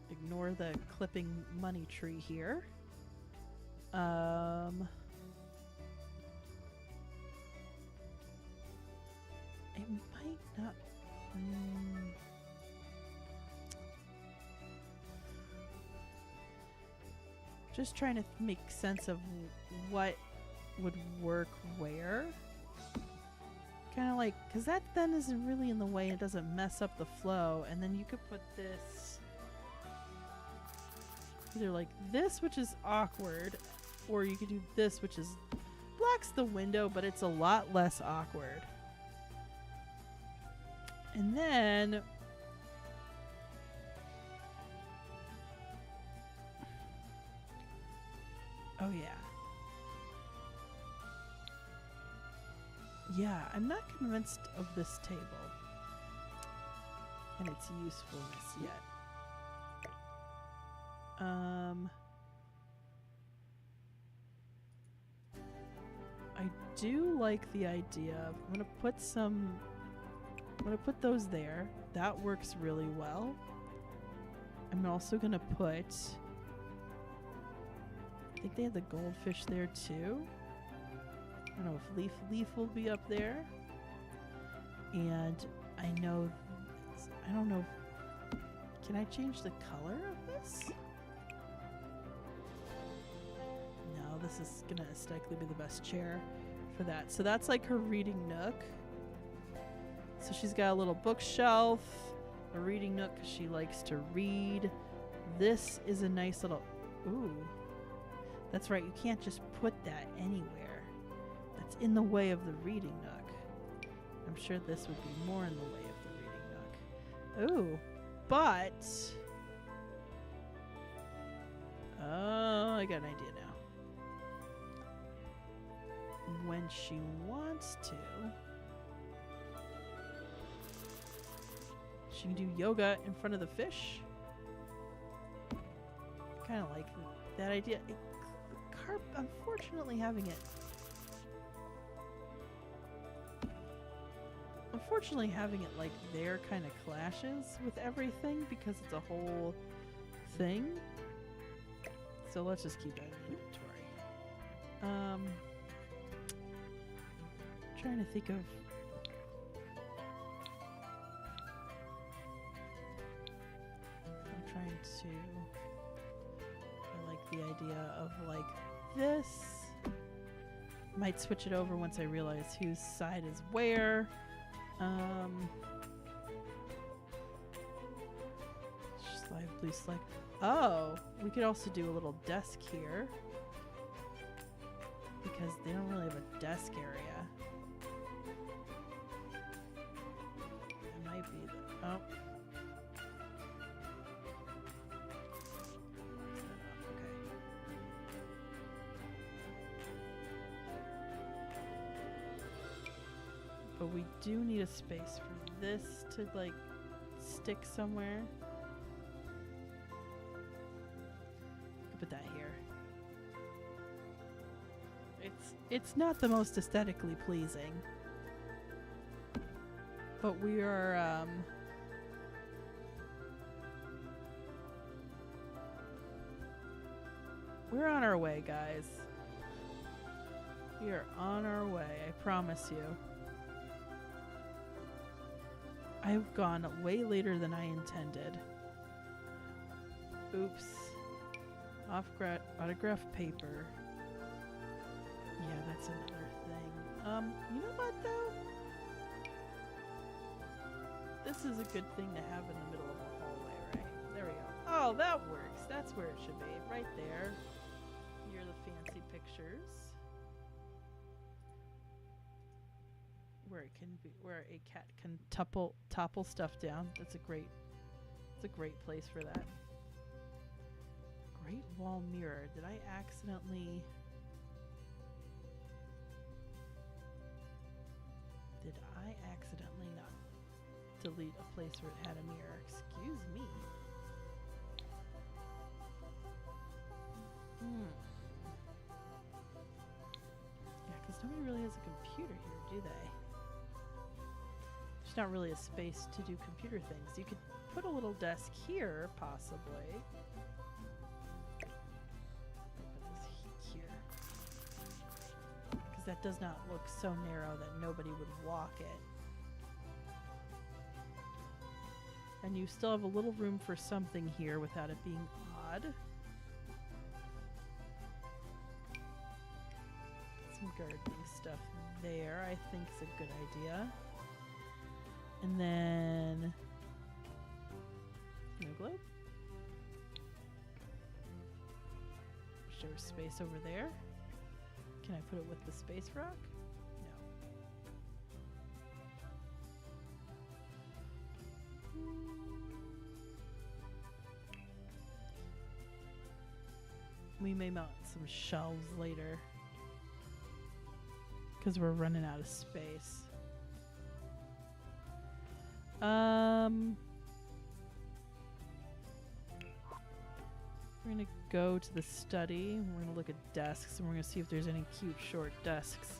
Ignore the clipping money tree here. It might not... Just trying to make sense of what would work where. Kind of like, because that then isn't really in the way, it doesn't mess up the flow. And then you could put this either like this, which is awkward, or you could do this, which is blocks the window, but it's a lot less awkward. And then oh yeah. Yeah, I'm not convinced of this table and its usefulness yet. I do like the idea of, I'm gonna put those there. That works really well. I'm also gonna put think they had the goldfish there too. I don't know if Leaf will be up there. And I know, I don't know, can I change the color of this? No, this is gonna aesthetically be the best chair for that. So that's like her reading nook. So she's got a little bookshelf, a reading nook because she likes to read. This is a nice little, ooh, that's right, you can't just put that anywhere. That's in the way of the reading nook. I'm sure this would be more in the way of the reading nook. Ooh, but, oh, I got an idea now. When she wants to, she can do yoga in front of the fish. Kind of like that idea. Carp, unfortunately, having it like there kind of clashes with everything because it's a whole thing. So let's just keep that in inventory. Trying to think of I like the idea of like this. Might switch it over once I realize whose side is where. Slide blue select. Oh, we could also do a little desk here because they don't really have a desk area. It might be the, oh. But we do need a space for this to like stick somewhere. Put that here. It's not the most aesthetically pleasing, but we are we're on our way, guys. We are on our way, I promise you. I've gone way later than I intended. Oops. Autograph paper. Yeah, that's another thing. You know what though? This is a good thing to have in the middle of a hallway, right? There we go. Oh, that works. That's where it should be. Right there. Near the fancy pictures. Where it can be, where a cat can topple stuff down. That's a great place for that. Great wall mirror. Did I accidentally not delete a place where it had a mirror? Excuse me. Yeah, because nobody really has a computer here, do they? There's not really a space to do computer things. You could put a little desk here, possibly. Put this here. Because that does not look so narrow that nobody would walk it. And you still have a little room for something here without it being odd. Some gardening stuff there, I think is a good idea. And then snow globe. Is there space over there? Can I put it with the space rock? No. We may mount some shelves later because we're running out of space. We're gonna go to the study. We're gonna look at desks and we're gonna see if there's any cute short desks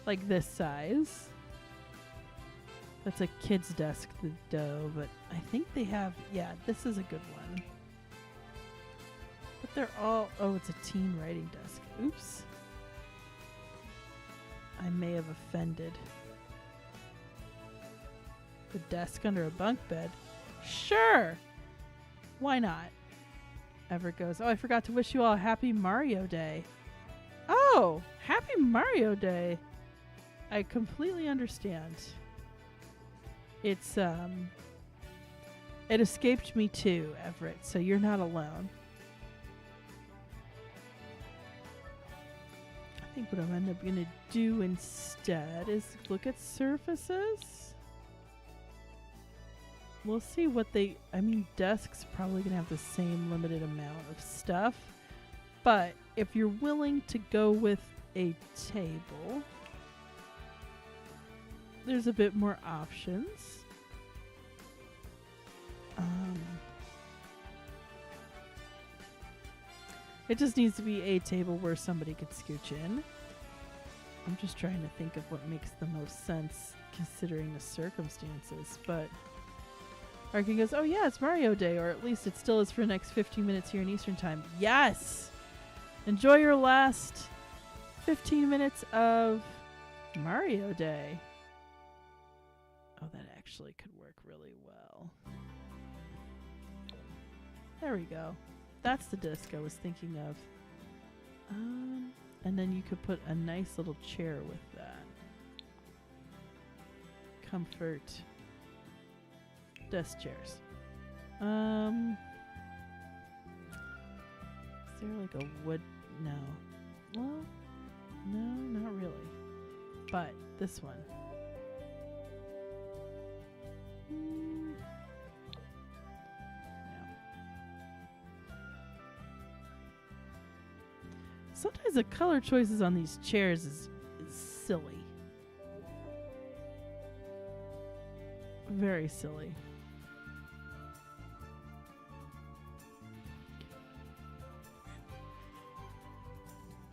like this size. That's a kid's desk though, but I think they have, yeah, this is a good one. Put They're all... Oh, it's a teen writing desk. Oops. I may have offended. The desk under a bunk bed? Sure! Why not? Everett goes, oh, I forgot to wish you all a happy Mario Day. Oh! Happy Mario Day! I completely understand. It's, it escaped me too, Everett, so you're not alone. I think what I'm end up gonna do instead is look at surfaces. We'll see what they... I mean, desks probably gonna have the same limited amount of stuff. But if you're willing to go with a table, there's a bit more options. It just needs to be a table where somebody could scooch in. I'm just trying to think of what makes the most sense considering the circumstances, but Arkin goes, oh yeah, it's Mario Day, or at least it still is for the next 15 minutes here in Eastern Time. Yes! Enjoy your last 15 minutes of Mario Day. Oh, that actually could work really well. There we go. That's the disc I was thinking of. And then you could put a nice little chair with that. Comfort. Desk chairs. Is there like a wood? No. Well, no, not really. But this one. Sometimes the color choices on these chairs is silly. Very silly.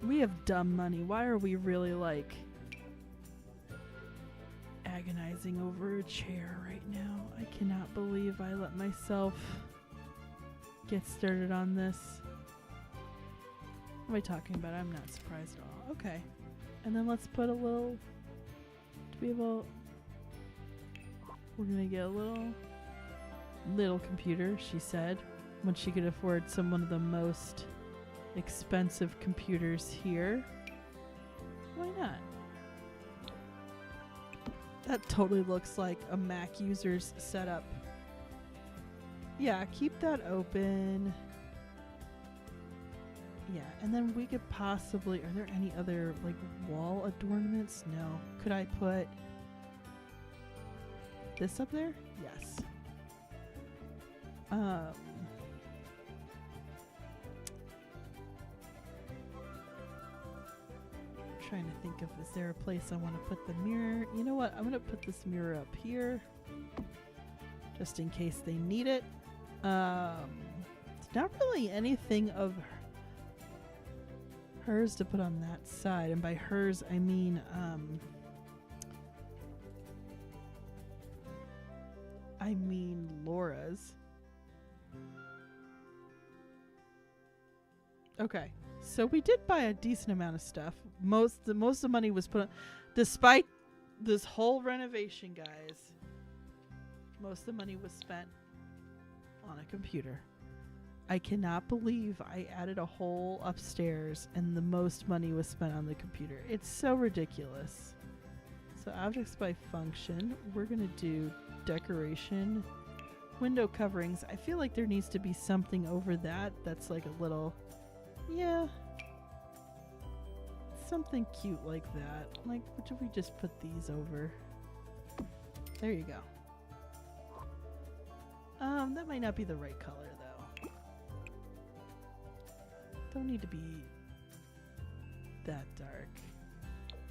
We have dumb money. Why are we really like agonizing over a chair right now? I cannot believe I let myself get started on this. What am I talking about? I'm not surprised at all. Okay. And then let's put a little... to be able... We're going to get a little computer, she said, when she could afford one of the most expensive computers here. Why not? That totally looks like a Mac user's setup. Yeah, keep that open. Yeah, and then we could possibly... Are there any other, like, wall adornments? No. Could I put this up there? Yes. Trying to think of, is there a place I want to put the mirror? You know what? I'm going to put this mirror up here just in case they need it. It's not really anything of hers to put on that side, and by hers I mean Laura's. Okay, so we did buy a decent amount of stuff. Most of the money was put on, despite this whole renovation, guys. Most of the money was spent on a computer. I cannot believe I added a hole upstairs and the most money was spent on the computer. It's so ridiculous. So objects by function, we're going to do decoration, window coverings. I feel like there needs to be something over that that's like a little, yeah, something cute like that. Like, what if we just put these over? There you go. That might not be the right color though. Don't need to be that dark.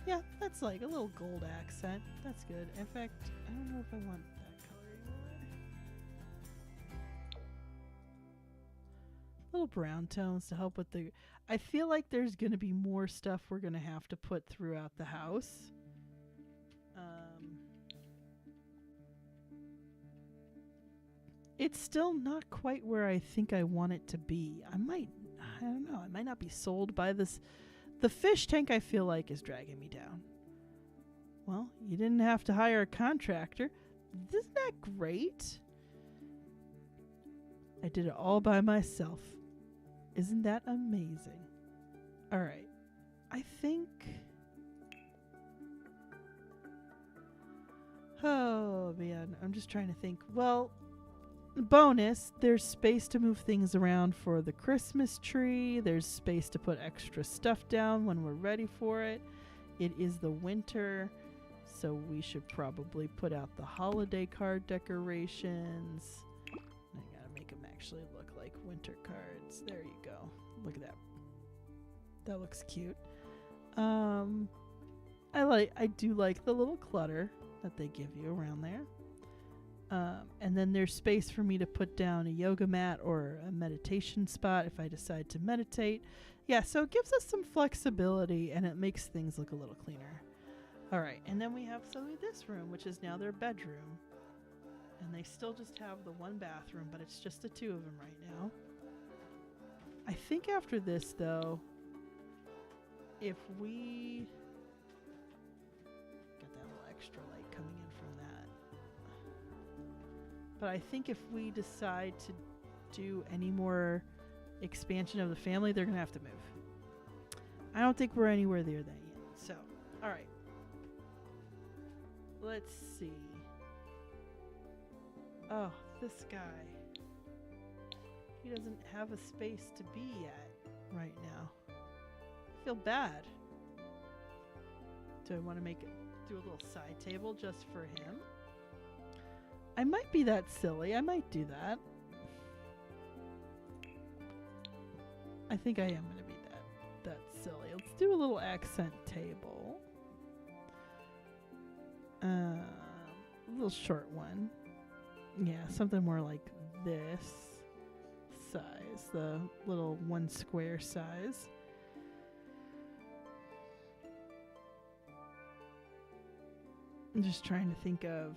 Yeah, that's like a little gold accent. That's good. In fact, I don't know if I want that color anymore. Little brown tones to help with the... I feel like there's going to be more stuff we're going to have to put throughout the house. It's still not quite where I think I want it to be. I might I don't know. I might not be sold by this. The fish tank, I feel like, is dragging me down. Well, you didn't have to hire a contractor. Isn't that great? I did it all by myself. Isn't that amazing? All right. I think... Oh, man. I'm just trying to think. Well, bonus, there's space to move things around for the Christmas tree. There's space to put extra stuff down when we're ready for it. It is the winter, so we should probably put out the holiday card decorations. I gotta make them actually look like winter cards. There you go. Look at that. That looks cute. I do like the little clutter that they give you around there. And then there's space for me to put down a yoga mat or a meditation spot if I decide to meditate. Yeah, so it gives us some flexibility and it makes things look a little cleaner. All right, and then we have this room, which is now their bedroom. And they still just have the one bathroom, but it's just the two of them right now. I think after this, though, if we... Got that little extra light coming in from that. But I think if we decide to do any more expansion of the family, they're going to have to move. I don't think we're anywhere there then yet. So, all right. Let's see. Oh, this guy. He doesn't have a space to be at right now. I feel bad. Do I want to do a little side table just for him? I might be that silly. I might do that. I think I am going to be that silly. Let's do a little accent table. A little short one. Yeah, something more like this size. The little one square size. I'm just trying to think of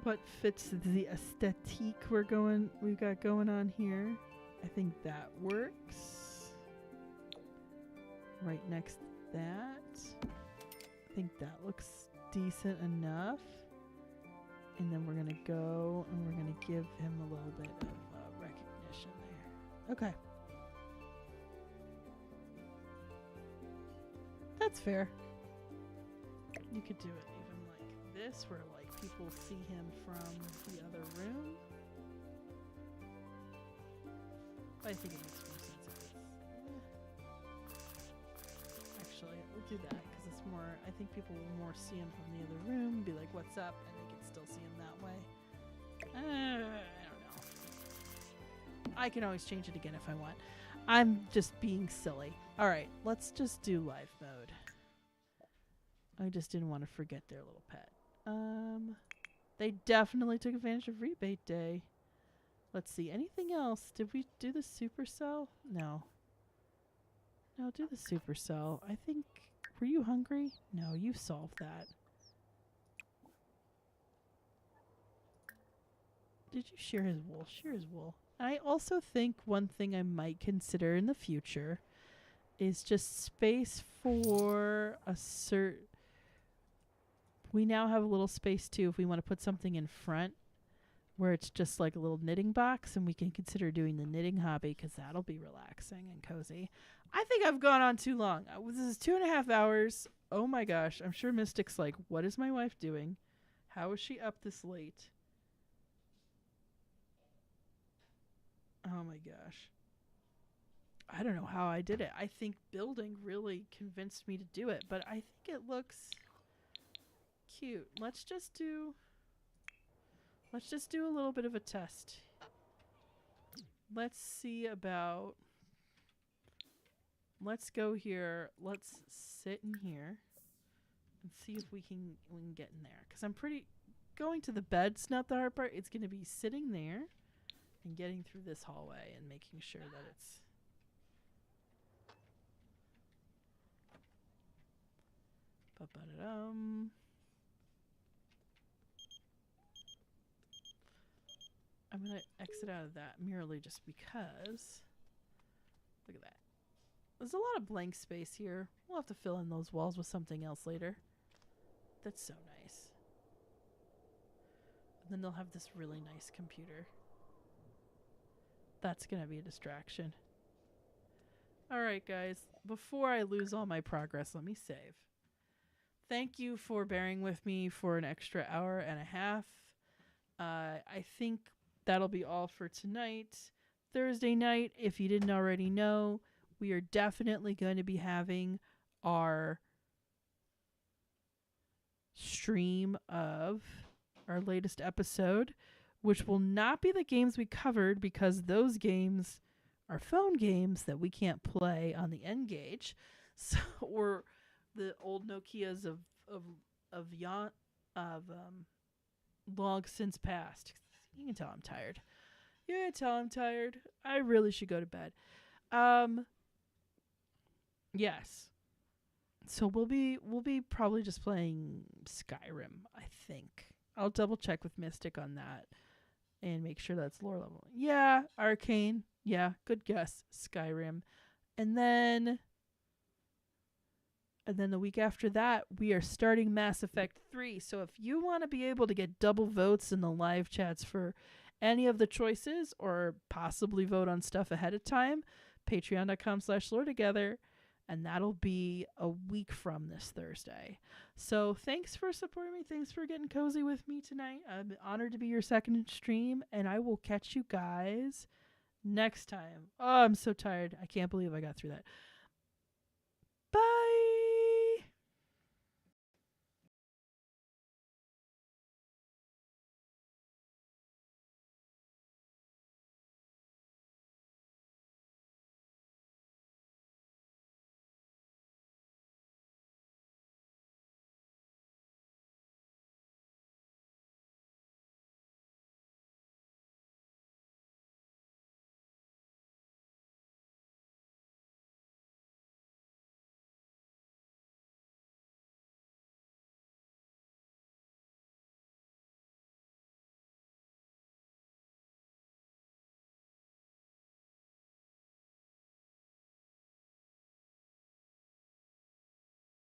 what fits the aesthetique we've got going on here. I think that works. Right next to that. I think that looks decent enough. And then we're going to go and we're going to give him a little bit of recognition there. Okay. That's fair. You could do it even like this, where like people see him from the other room. But I think it makes more sense if it's... Actually, we'll do that because it's more... I think people will more see him from the other room, be like, what's up? And they can still see him that way. I don't know. I can always change it again if I want. I'm just being silly. Alright, let's just do live mode. I just didn't want to forget their little pet. They definitely took advantage of rebate day. Let's see. Anything else? Did we do the supercell? No. No, do the supercell. I think... Were you hungry? No, you solved that. Did you shear his wool? Shear his wool. I also think one thing I might consider in the future is just space for a certain... We now have a little space too if we want to put something in front where it's just like a little knitting box, and we can consider doing the knitting hobby because that'll be relaxing and cozy. I think I've gone on too long. This is 2.5 hours. Oh my gosh. I'm sure Mystic's like, what is my wife doing? How is she up this late? Oh my gosh. I don't know how I did it. I think building really convinced me to do it, but I think it looks cute. Let's just do a little bit of a test. Let's see about... Let's go here. Let's sit in here and see if we can get in there. Because I'm pretty... Going to the bed's not the hard part. It's going to be sitting there and getting through this hallway and making sure that it's... Ba-ba-da-dum. I'm going to exit out of that merely just because Look at that. There's a lot of blank space here. We'll have to fill in those walls with something else later. That's so nice. And then they'll have this really nice computer. That's going to be a distraction. All right, guys. Before I lose all my progress, let me save. Thank you for bearing with me for an extra hour and a half. I think that'll be all for tonight. Thursday night, if you didn't already know, we are definitely going to be having our stream of our latest episode, which will not be the games we covered because those games are phone games that we can't play on the N-Gage. So we're the old Nokias of long since past. You can tell I'm tired. I really should go to bed. Yes. So we'll be probably just playing Skyrim, I think. I'll double check with Mystic on that and make sure that's lore level. Yeah, Arcane. Yeah, good guess. Skyrim. And then the week after that, we are starting Mass Effect 3. So if you want to be able to get double votes in the live chats for any of the choices or possibly vote on stuff ahead of time, patreon.com/loretogether. And that'll be a week from this Thursday. So thanks for supporting me. Thanks for getting cozy with me tonight. I'm honored to be your second stream. And I will catch you guys next time. Oh, I'm so tired. I can't believe I got through that.